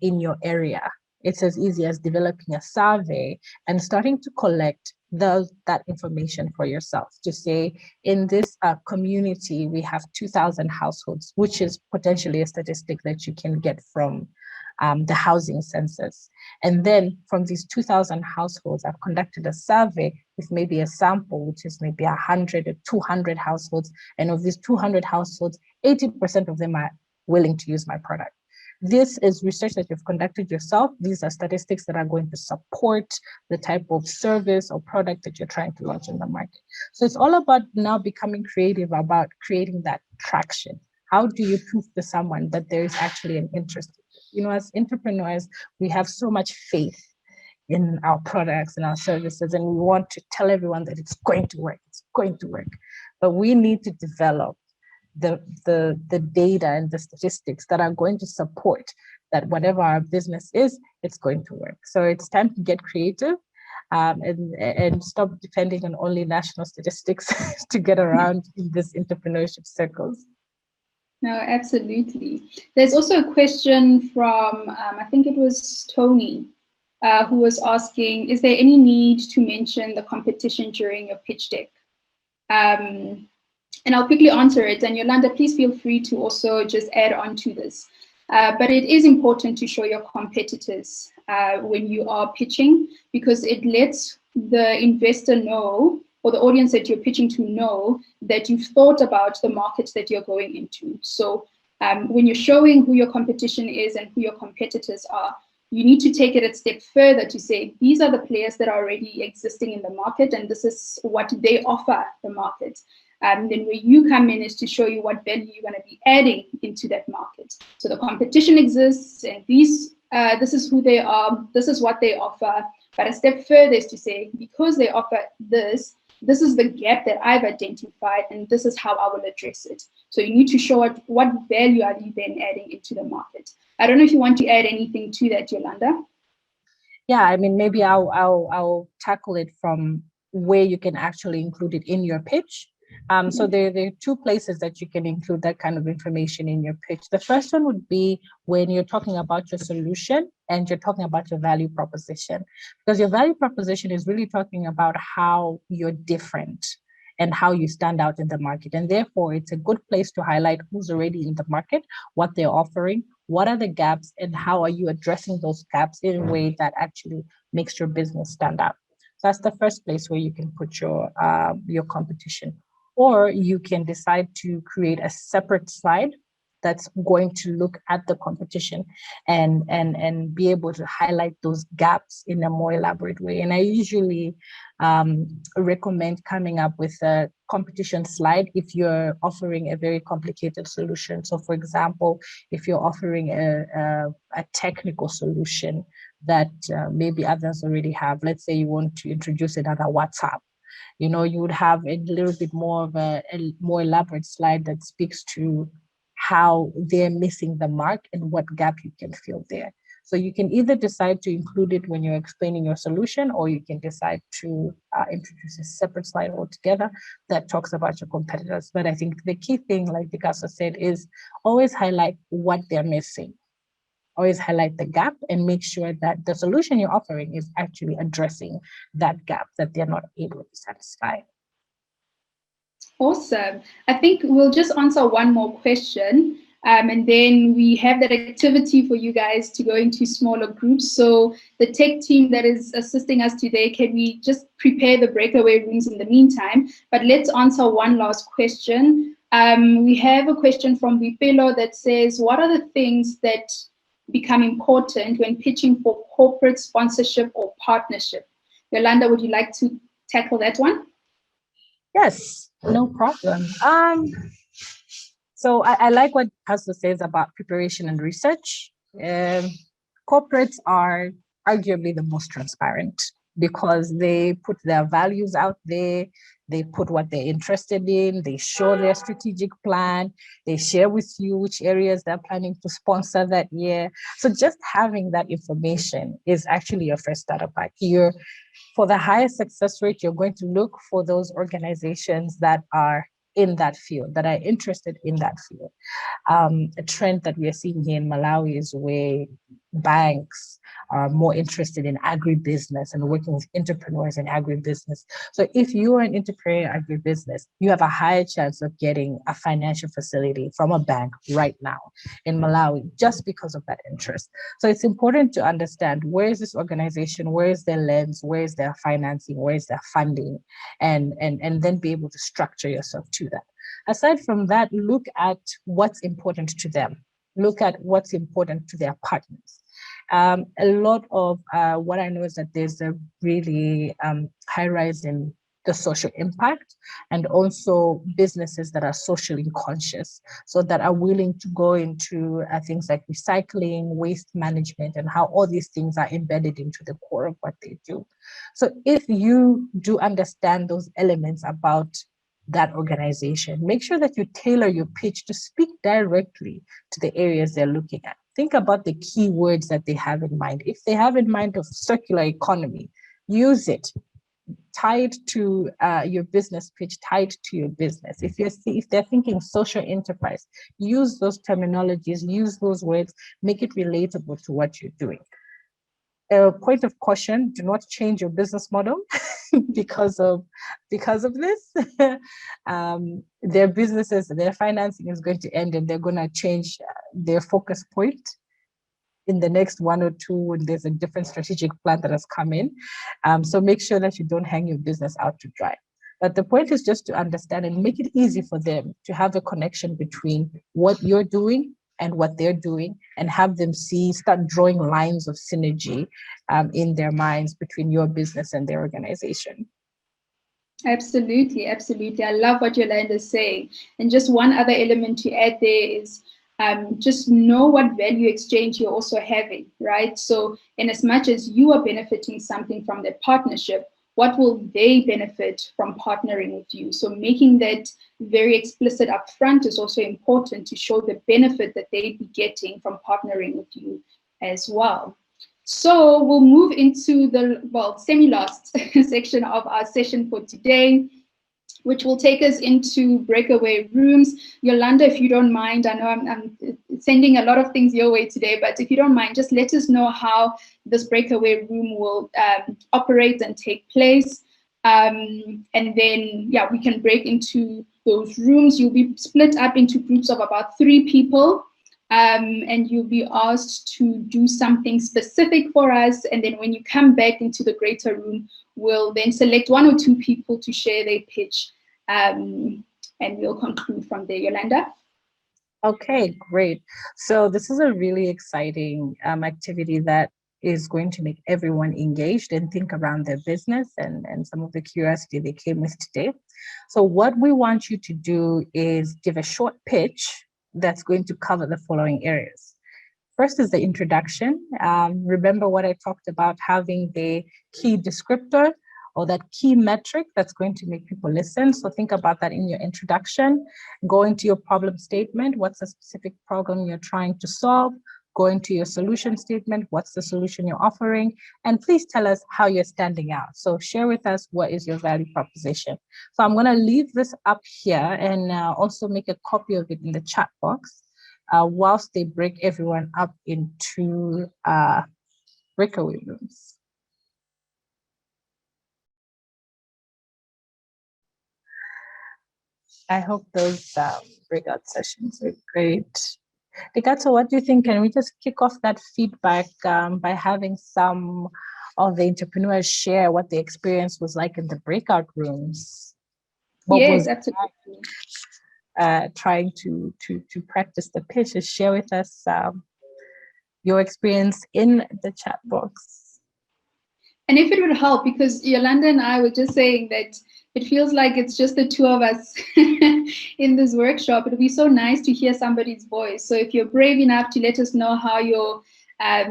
in your area, it's as easy as developing a survey and starting to collect that information for yourself, to say, in this community, we have 2,000 households, which is potentially a statistic that you can get from the housing census. And then from these 2,000 households, I've conducted a survey with maybe a sample, which is maybe 100 or 200 households. And of these 200 households, 80% of them are willing to use my product. This is research that you've conducted yourself. These are statistics that are going to support the type of service or product that you're trying to launch in the market. So it's all about now becoming creative about creating that traction. How do you prove to someone that there is actually an interest? You know, as entrepreneurs, we have so much faith in our products and our services, and we want to tell everyone that it's going to work, it's going to work. But we need to develop the data and the statistics that are going to support that whatever our business is, it's going to work. So it's time to get creative, and stop depending on only national statistics to get around in this entrepreneurship circles. No, absolutely. There's also a question from, I think it was Tony, who was asking, is there any need to mention the competition during your pitch deck? And I'll quickly answer it. And Yolanda, please feel free to also just add on to this. But it is important to show your competitors when you are pitching, because it lets the investor know, or the audience that you're pitching to know, that you've thought about the markets that you're going into. So when you're showing who your competition is and who your competitors are, you need to take it a step further to say, these are the players that are already existing in the market, and this is what they offer the market. Then where you come in is to show you what value you're going to be adding into that market. So the competition exists, and this is who they are, this is what they offer. But a step further is to say, because they offer this is the gap that I've identified, and this is how I will address it. So you need to show what value are you then adding into the market. I don't know if you want to add anything to that, Yolanda. Yeah, I mean, maybe I'll tackle it from where you can actually include it in your pitch. So there are two places that you can include that kind of information in your pitch. The first one would be when you're talking about your solution and you're talking about your value proposition, because your value proposition is really talking about how you're different and how you stand out in the market. And therefore, it's a good place to highlight who's already in the market, what they're offering, what are the gaps, and how are you addressing those gaps in a way that actually makes your business stand out. So that's the first place where you can put your competition. Or you can decide to create a separate slide that's going to look at the competition and be able to highlight those gaps in a more elaborate way. And I usually recommend coming up with a competition slide if you're offering a very complicated solution. So for example, if you're offering a technical solution that maybe others already have, let's say you want to introduce another WhatsApp, you know, you would have a little bit more of a more elaborate slide that speaks to how they're missing the mark and what gap you can fill there. So you can either decide to include it when you're explaining your solution, or you can decide to introduce a separate slide altogether that talks about your competitors. But I think the key thing, like Picasso said, is always highlight what they're missing. Always highlight the gap and make sure that the solution you're offering is actually addressing that gap that they're not able to satisfy. Awesome. I think we'll just answer one more question, and then we have that activity for you guys to go into smaller groups. So the tech team that is assisting us today, can we just prepare the breakaway rooms in the meantime? But let's answer one last question. We have a question from Vipelo that says, what are the things that become important when pitching for corporate sponsorship or partnership? Yolanda, would you like to tackle that one? Yes, no problem. So I like what Pastor says about preparation and research. Corporates are arguably the most transparent because they put their values out there. They put what they're interested in, they show their strategic plan, they share with you which areas they're planning to sponsor that year. So just having that information is actually your first starter pack. For the highest success rate, you're going to look for those organizations that are in that field, that are interested in that field. A trend that we are seeing here in Malawi is where banks are more interested in agribusiness and working with entrepreneurs in agribusiness. So if you are an entrepreneur in agribusiness, you have a higher chance of getting a financial facility from a bank right now in Malawi, just because of that interest. So it's important to understand, where is this organization, where is their lens, where is their financing, where is their funding, and then be able to structure yourself to that. Aside from that, look at what's important to them. look at what's important to their partners. A lot of what I know is that there's a really high rise in the social impact, and also businesses that are socially conscious, so that are willing to go into things like recycling, waste management, and how all these things are embedded into the core of what they do. So if you do understand those elements about that organization, make sure that you tailor your pitch to speak directly to the areas they're looking at. Think about the keywords that they have in mind. If they have in mind of circular economy, use it. Tie it to your business pitch, tied to your business. If they're thinking social enterprise, use those terminologies, use those words, make it relatable to what you're doing. A point of caution: do not change your business model because of this. Their businesses, their financing is going to end, and they're going to change their focus point in the next 1 or 2 when there's a different strategic plan that has come in. So make sure that you don't hang your business out to dry. But the point is just to understand and make it easy for them to have a connection between what you're doing and what they're doing, and have them start drawing lines of synergy in their minds between your business and their organization. Absolutely, absolutely. I love what Yolanda is saying. And just one other element to add there is just know what value exchange you're also having, right? So in as much as you are benefiting something from that partnership, what will they benefit from partnering with you? So making that very explicit upfront is also important to show the benefit that they'd be getting from partnering with you as well. So we'll move into the, semi-last section of our session for today, which will take us into breakaway rooms. Yolanda, if you don't mind, I know I'm sending a lot of things your way today, but if you don't mind, just let us know how this breakaway room will operate and take place. And then, yeah, we can break into those rooms. You'll be split up into groups of about 3 people. And you'll be asked to do something specific for us. And then when you come back into the greater room, we'll then select 1 or 2 people to share their pitch. And we'll conclude from there. Yolanda? Okay, great. So this is a really exciting activity that is going to make everyone engaged and think around their business and some of the curiosity they came with today. So what we want you to do is give a short pitch that's going to cover the following areas. First is the introduction. Remember what I talked about, having the key descriptor or that key metric that's going to make people listen. So think about that in your introduction. Go into your problem statement. What's the specific problem you're trying to solve? Go into your solution statement. What's the solution you're offering? And please tell us how you're standing out. So share with us what is your value proposition. So I'm going to leave this up here and also make a copy of it in the chat box whilst they break everyone up into breakaway rooms. I hope those breakout sessions are great. Dikato, what do you think? Can we just kick off that feedback by having some of the entrepreneurs share what the experience was like in the breakout rooms? Yes, absolutely. Trying to practice the pitch. Share with us your experience in the chat box. And if it would help, because Yolanda and I were just saying that it feels like it's just the 2 of us in this workshop. It would be so nice to hear somebody's voice. So if you're brave enough to let us know how your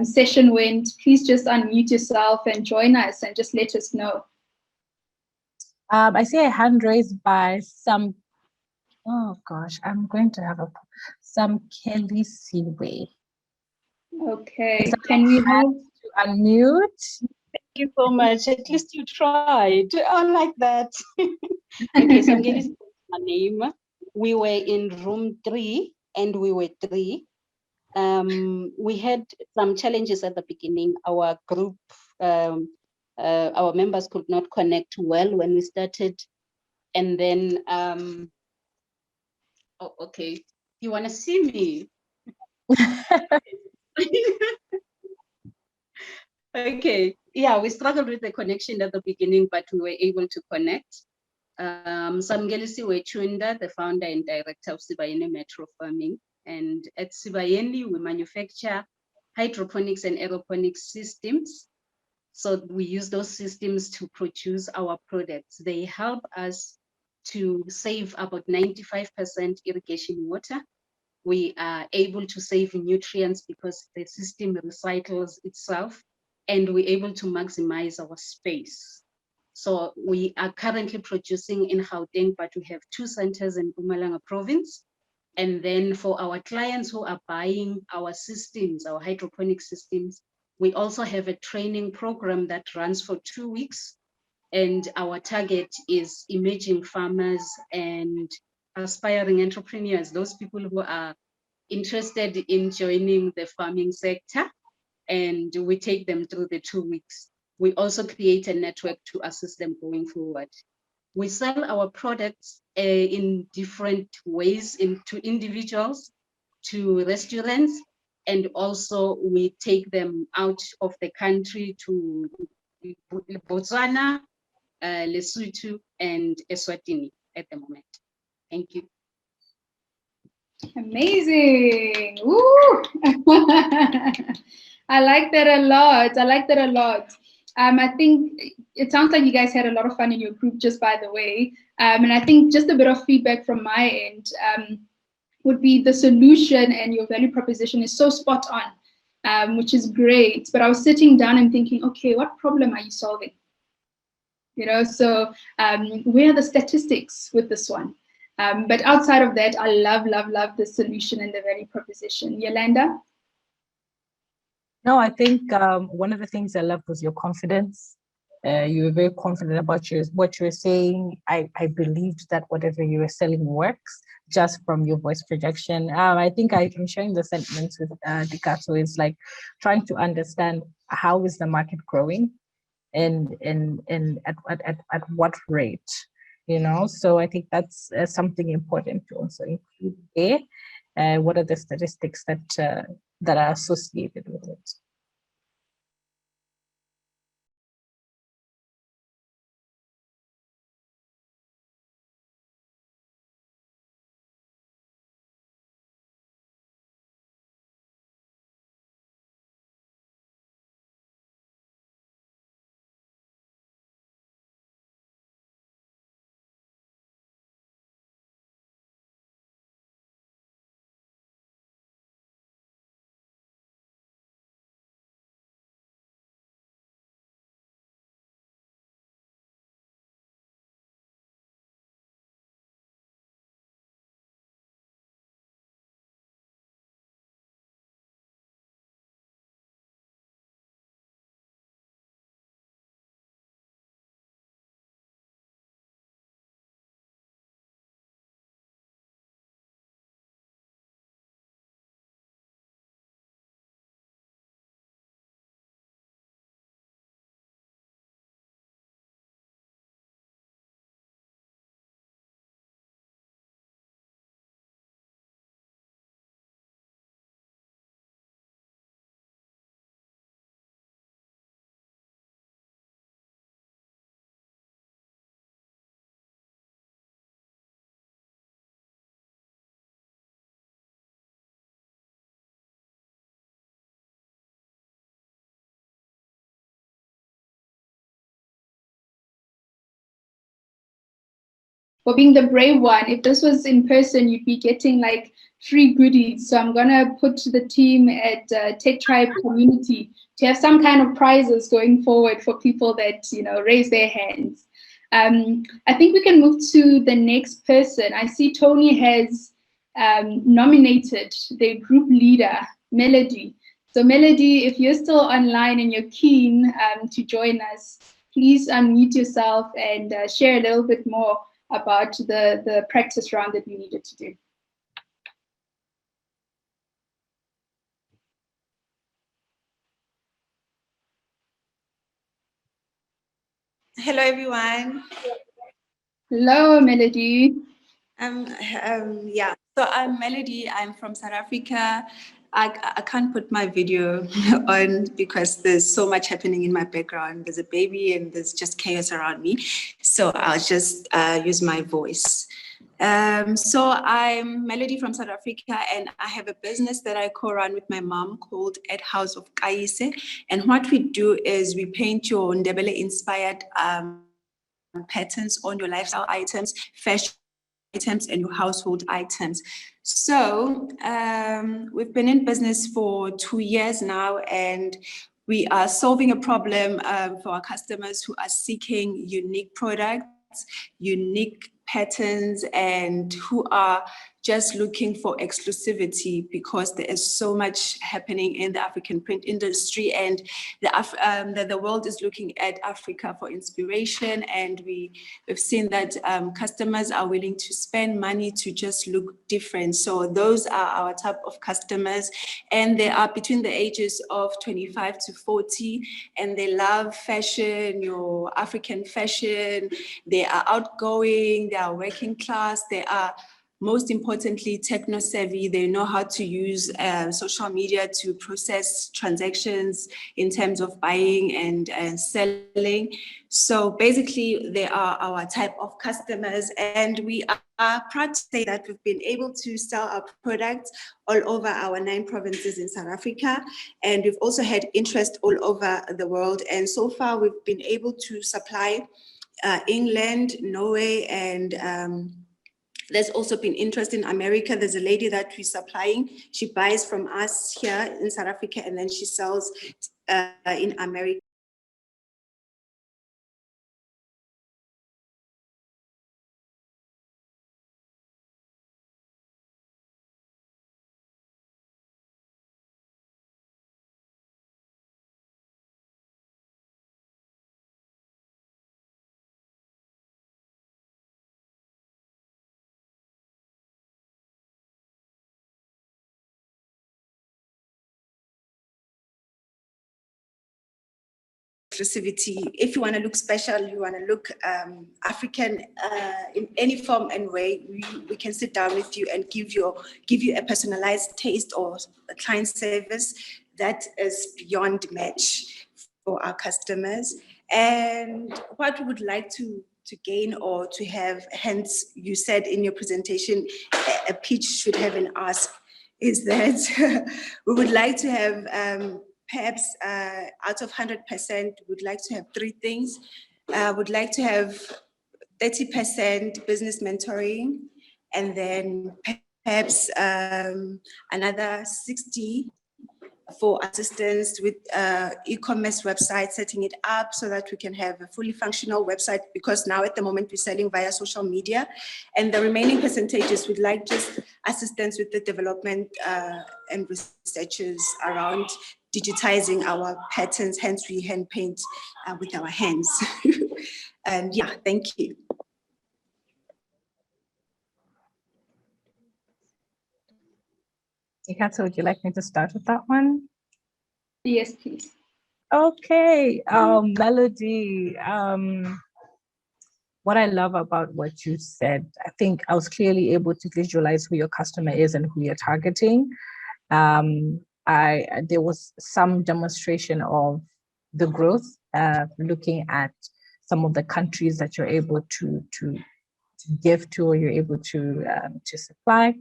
session went, please just unmute yourself and join us and just let us know. I see a hand raised by some, oh gosh, I'm going to have some Kelly Seaway. Okay, can we have to unmute? Thank you so much. At least you tried. I like that. Okay, so I'm getting my name. We were in room 3 and we were 3. We had some challenges at the beginning. Our group, our members could not connect well when we started. And then, oh, okay. You want to see me? Okay, yeah, we struggled with the connection at the beginning, but we were able to connect. Samgelisi Wechunda, the founder and director of Sibayene Metro Farming. And at Sibayeni, we manufacture hydroponics and aeroponics systems. So we use those systems to produce our products. They help us to save about 95% irrigation water. We are able to save nutrients because the system recycles itself, and we're able to maximize our space. So we are currently producing in Gauteng, but we have 2 centers in Mpumalanga province. And then for our clients who are buying our systems, our hydroponic systems, we also have a training program that runs for 2 weeks. And our target is emerging farmers and aspiring entrepreneurs, those people who are interested in joining the farming sector. And we take them through the 2 weeks. We also create a network to assist them going forward. We sell our products in different ways to individuals, to restaurants, and also we take them out of the country to Botswana, Lesotho, and Eswatini at the moment. Thank you. Amazing. Woo! I like that a lot. I like that a lot. I think it sounds like you guys had a lot of fun in your group, just by the way. And I think just a bit of feedback from my end would be the solution and your value proposition is so spot on, which is great. But I was sitting down and thinking, okay, what problem are you solving? You know, so where are the statistics with this one? But outside of that, I love the solution and the value proposition. Yolanda? No, I think one of the things I loved was your confidence. You were very confident about what you were saying. I believed that whatever you were selling works just from your voice projection. I think I'm sharing the sentiments with Dikato. It's like trying to understand how is the market growing and at what rate, you know? So I think that's something important to also include there. What are the statistics that are associated with it? For being the brave one. If this was in person, you'd be getting like free goodies. So I'm gonna put the team at TechTribe community to have some kind of prizes going forward for people that raise their hands. I think we can move to the next person. I see Tony has nominated the group leader, Melody. So Melody, if you're still online and you're keen to join us, please unmute yourself and share a little bit more about the practice round that we needed to do. Hello, everyone. Hello, Melody. Yeah, so I'm Melody. I'm from South Africa. I can't put my video on because there's so much happening in my background. There's a baby and there's just chaos around me. So I'll just use my voice. So I'm Melody from South Africa, and I have a business that I co-run with my mom called At House of Kaise. And what we do is we paint your Ndebele-inspired patterns on your lifestyle items, fashion items, and your household items. So we've been in business for 2 years now, and we are solving a problem for our customers who are seeking unique products, unique patterns, and who are just looking for exclusivity, because there is so much happening in the African print industry, and the world is looking at Africa for inspiration. And we've seen that customers are willing to spend money to just look different. So those are our type of customers, and they are between the ages of 25 to 40, and they love fashion, your African fashion. They are outgoing, they are working class, they are most importantly techno savvy. They know how to use social media to process transactions in terms of buying and selling. So basically they are our type of customers, and we are proud to say that we've been able to sell our products all over our 9 provinces in South Africa, and we've also had interest all over the world. And so far we've been able to supply England, Norway, and there's also been interest in America. There's a lady that we're supplying. She buys from us here in South Africa, and then she sells in America. Exclusivity. If you want to look special, you want to look African in any form and way, we can sit down with you and give you a personalized taste or a client service that is beyond match for our customers. And what we would like to gain or to have, hence you said in your presentation, a pitch should have an ask, is that we would like to have perhaps out of 100%, would like to have 3 things. Would like to have 30% business mentoring, and then perhaps another 60 for assistance with e-commerce website, setting it up so that we can have a fully functional website, because now at the moment we're selling via social media. And the remaining percentages would like just assistance with the development and researches around digitizing our patterns, hence we hand paint with our hands. And yeah, thank you. Ikatso, would you like me to start with that one? Yes, please. Okay, Melody, what I love about what you said, I think I was clearly able to visualize who your customer is and who you're targeting. There was some demonstration of the growth, looking at some of the countries that you're able to give to, or you're able to supply.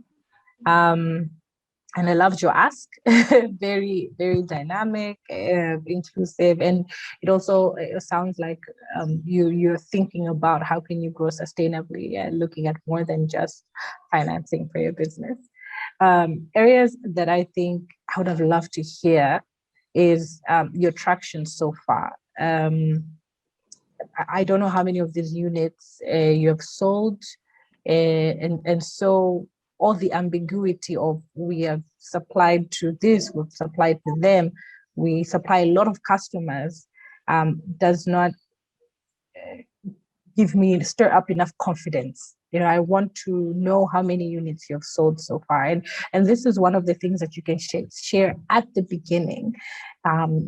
And I loved your ask. Very, very dynamic, inclusive, and it also sounds like you're thinking about how can you grow sustainably and looking at more than just financing for your business. Areas that I think I would have loved to hear is your traction so far. I don't know how many of these units you have sold, and so all the ambiguity of we have supplied to this, we've supplied to them, we supply a lot of customers, does not stir up enough confidence. You know, I want to know how many units you have sold so far. And this is one of the things that you can share at the beginning.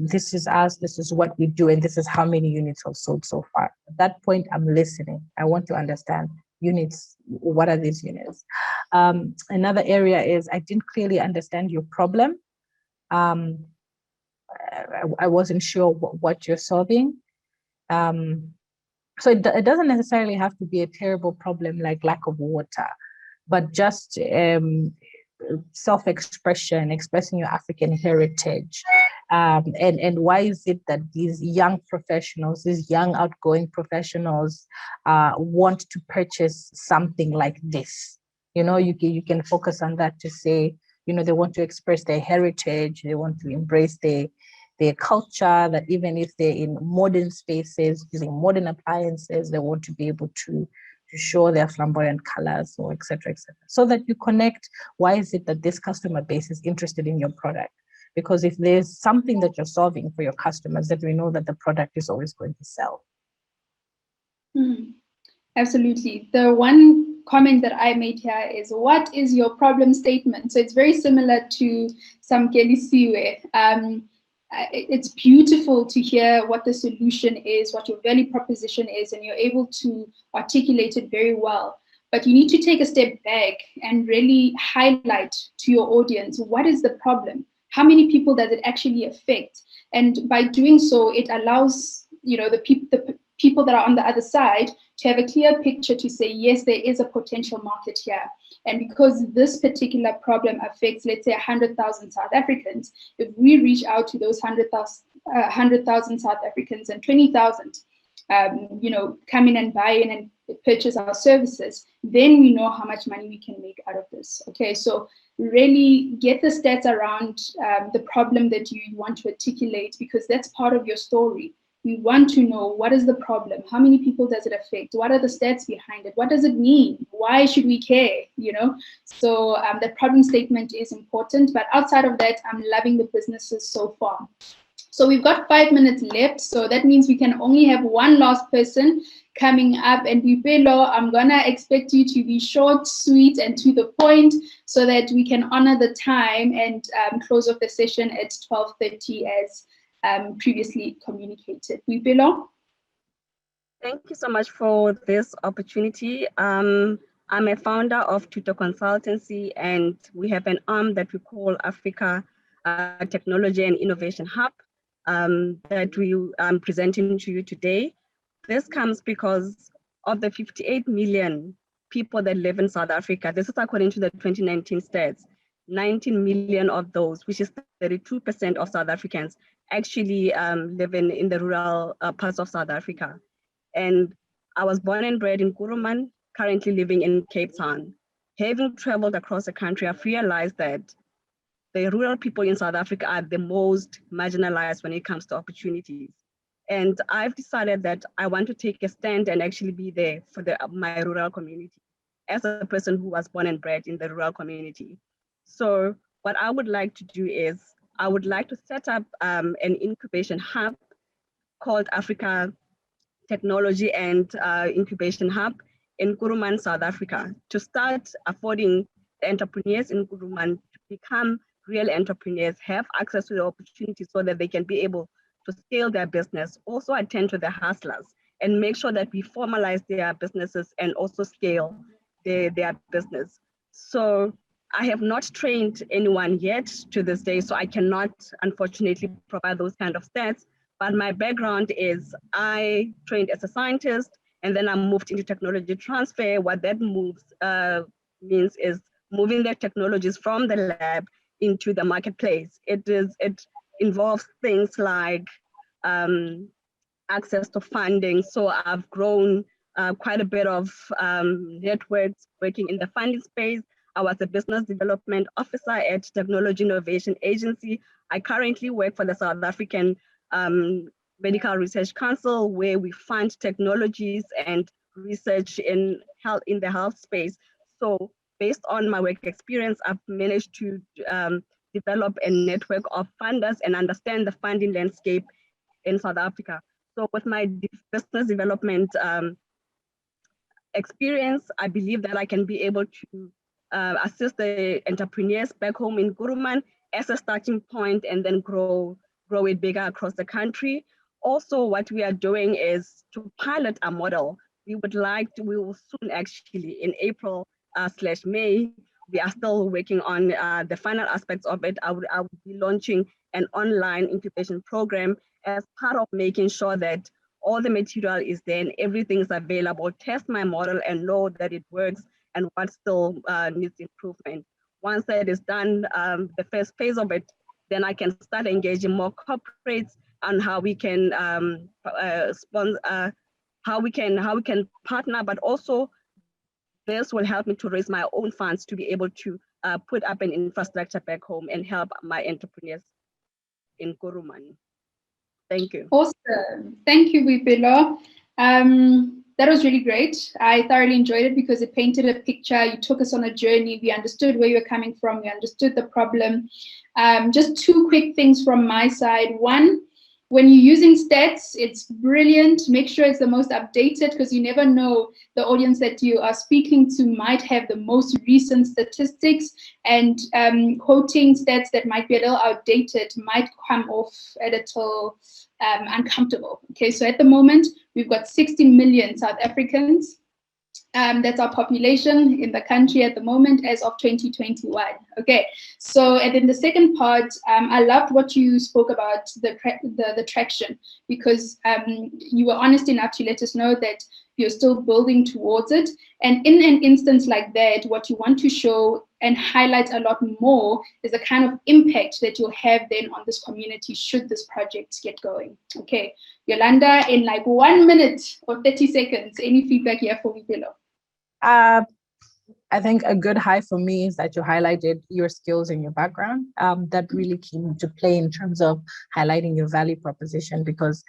This is us, this is what we do, and this is how many units have sold so far. At that point, I'm listening. I want to understand units. What are these units? Another area is I didn't clearly understand your problem. I wasn't sure what you're solving. So it doesn't necessarily have to be a terrible problem like lack of water, but just self-expression, expressing your African heritage. And why is it that these young professionals, these young outgoing professionals want to purchase something like this? You know, you can focus on that to say, you know, they want to express their heritage, they want to embrace their culture, that even if they're in modern spaces, using modern appliances, they want to be able to show their flamboyant colors, or et cetera, so that you connect. Why is it that this customer base is interested in your product? Because if there's something that you're solving for your customers, then we know that the product is always going to sell. Absolutely. The one comment that I made here is, what is your problem statement? So it's very similar to Samkeli Siwe. It's beautiful to hear what the solution is, what your value proposition is, and you're able to articulate it very well. But you need to take a step back and really highlight to your audience, what is the problem? How many people does it actually affect? And by doing so, it allows, you know, the people that are on the other side to have a clear picture to say, yes, there is a potential market here. And because this particular problem affects, let's say, 100,000 South Africans, if we reach out to those 100,000 South Africans and 20,000, you know, come in and buy in and purchase our services, then we know how much money we can make out of this. Okay, so really get the stats around the problem that you want to articulate, because that's part of your story. We want to know, what is the problem? How many people does it affect? What are the stats behind it? What does it mean? Why should we care? You know, so the problem statement is important. But outside of that, I'm loving the businesses so far. So we've got 5 minutes left. So that means we can only have one last person coming up. And Bipelo, I'm gonna expect you to be short, sweet, and to the point, so that we can honor the time and close off the session at 12:30 as previously communicated. Bipelo? Thank you so much for this opportunity. I'm a founder of Tutor Consultancy, and we have an arm that we call Africa Technology and Innovation Hub that we are presenting to you today. This comes because of the 58 million people that live in South Africa. This is according to the 2019 stats. 19 million of those, which is 32% of South Africans, actually live in the rural parts of South Africa. And I was born and bred in Kuruman, currently living in Cape Town. Having traveled across the country, I've realized that the rural people in South Africa are the most marginalized when it comes to opportunities. And I've decided that I want to take a stand and actually be there for my rural community, as a person who was born and bred in the rural community. So what I would like to do is, I would like to set up an incubation hub called Africa Technology and Incubation Hub in Kuruman, South Africa, to start affording the entrepreneurs in Kuruman to become real entrepreneurs, have access to the opportunities so that they can be able to scale their business, also attend to the hustlers, and make sure that we formalize their businesses and also scale their business. So I have not trained anyone yet to this day, so I cannot, unfortunately, provide those kind of stats. But my background is, I trained as a scientist, and then I moved into technology transfer. What that means is moving the technologies from the lab into the marketplace. It involves things like access to funding. So I've grown quite a bit of networks working in the funding space. I was a business development officer at Technology Innovation Agency. I currently work for the South African Medical Research Council, where we fund technologies and research in the health space. So based on my work experience, I've managed to develop a network of funders and understand the funding landscape in South Africa. So with my business development experience, I believe that I can be able to assist the entrepreneurs back home in Kuruman as a starting point, and then grow it bigger across the country. Also, what we are doing is to pilot a model. We will soon, actually, in April/May, we are still working on the final aspects of it. I would be launching an online incubation program as part of making sure that all the material is there and everything is available, test my model and know that it works and what still needs improvement. Once that is done, the first phase of it, then I can start engaging more corporates on how we can sponsor, how we can partner, but also this will help me to raise my own funds to be able to put up an infrastructure back home and help my entrepreneurs in Kurumani. Thank you. Awesome. Thank you, Wipilo. That was really great. I thoroughly enjoyed it because it painted a picture. You took us on a journey. We understood where you were coming from. We understood the problem. Just two quick things from my side. One, when you're using stats, it's brilliant. Make sure it's the most updated because you never know the audience that you are speaking to might have the most recent statistics, and quoting stats that might be a little outdated might come off a little uncomfortable. Okay, so at the moment, we've got 60 million South Africans. That's our population in the country at the moment as of 2021. Okay, so and then the second part, I loved what you spoke about the traction, because you were honest enough to let us know that you're still building towards it. And in an instance like that, what you want to show and highlight a lot more is the kind of impact that you'll have then on this community should this project get going. Okay, Yolanda, in like 1 minute or 30 seconds, any feedback here for Wipilo? I think a good high for me is that you highlighted your skills and your background. That really came into play in terms of highlighting your value proposition, because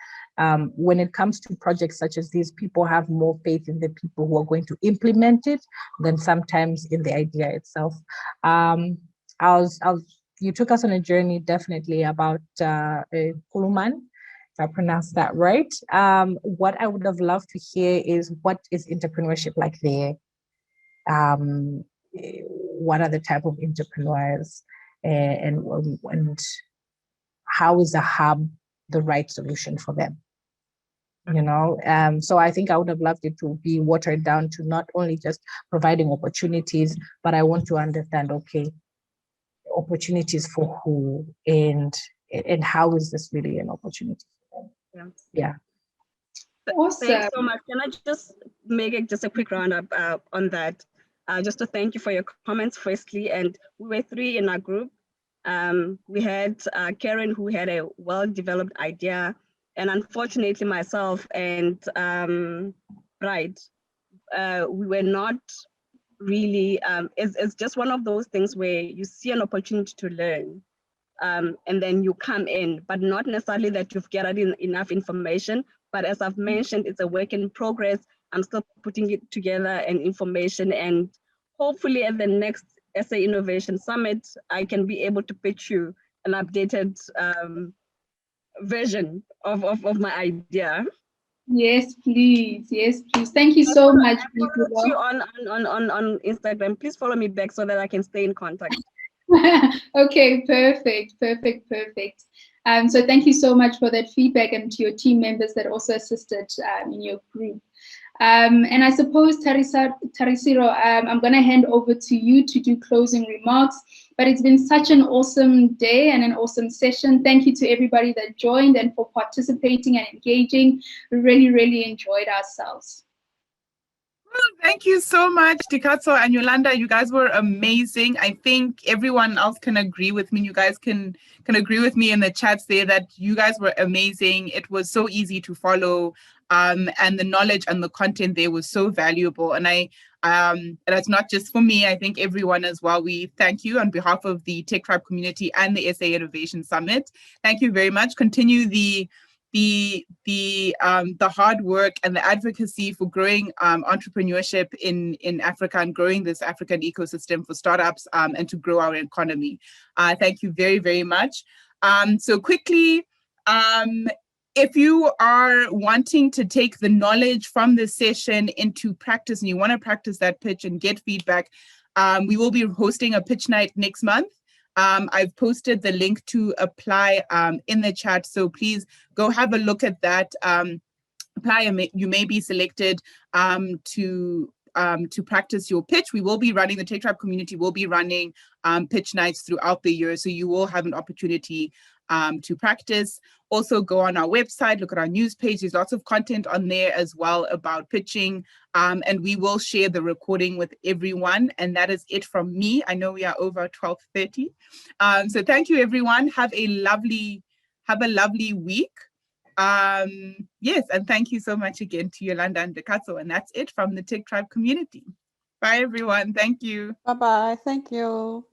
when it comes to projects such as these, people have more faith in the people who are going to implement it than sometimes in the idea itself. You took us on a journey definitely about Kuluman, if I pronounced that right. What I would have loved to hear is, what is entrepreneurship like there? What are the type of entrepreneurs, and how is a hub the right solution for them? You know, so I think I would have loved it to be watered down to not only just providing opportunities, but I want to understand, okay, opportunities for who, and how is this really an opportunity for them? Yeah. Awesome. Thanks so much. Can I just make it just a quick roundup on that? Just to thank you for your comments firstly, and we were 3 in our group. We had Karen, who had a well-developed idea, and unfortunately myself and Bright, we were not really, it's just one of those things where you see an opportunity to learn, and then you come in, but not necessarily that you've gathered enough information. But as I've mentioned, it's a work in progress. I'm still putting it together and information, and hopefully at the next SA Innovation Summit, I can be able to pitch you an updated version of my idea. Yes, please. Yes, please. Thank you so much. I followed you on Instagram. Please follow me back so that I can stay in contact. Okay, perfect. So thank you so much for that feedback, and to your team members that also assisted in your group. And I suppose, Tarisiro, I'm going to hand over to you to do closing remarks. But it's been such an awesome day and an awesome session. Thank you to everybody that joined and for participating and engaging. We really, really enjoyed ourselves. Thank you so much, Tikatso and Yolanda. You guys were amazing. I think everyone else can agree with me. You guys can agree with me in the chats there that you guys were amazing. It was so easy to follow, and the knowledge and the content there was so valuable. And and that's not just for me. I think everyone as well. We thank you on behalf of the TechTribe community and the SA Innovation Summit. Thank you very much. Continue the hard work and the advocacy for growing entrepreneurship in Africa and growing this African ecosystem for startups and to grow our economy. Thank you very, very much. So quickly, if you are wanting to take the knowledge from this session into practice and you want to practice that pitch and get feedback, we will be hosting a pitch night next month. I've posted the link to apply in the chat, so please go have a look at that. Apply, and you may be selected to practice your pitch. We will be running, the TechTribe community will be running pitch nights throughout the year, so you will have an opportunity to practice. Also go on our website, look at our news page. There's lots of content on there as well about pitching. And we will share the recording with everyone. And that is it from me. I know we are over 12:30. So thank you, everyone. Have a lovely week. Yes, and thank you so much again to Yolanda and Dikatso. And that's it from the TechTribe community. Bye, everyone. Thank you. Bye-bye. Thank you.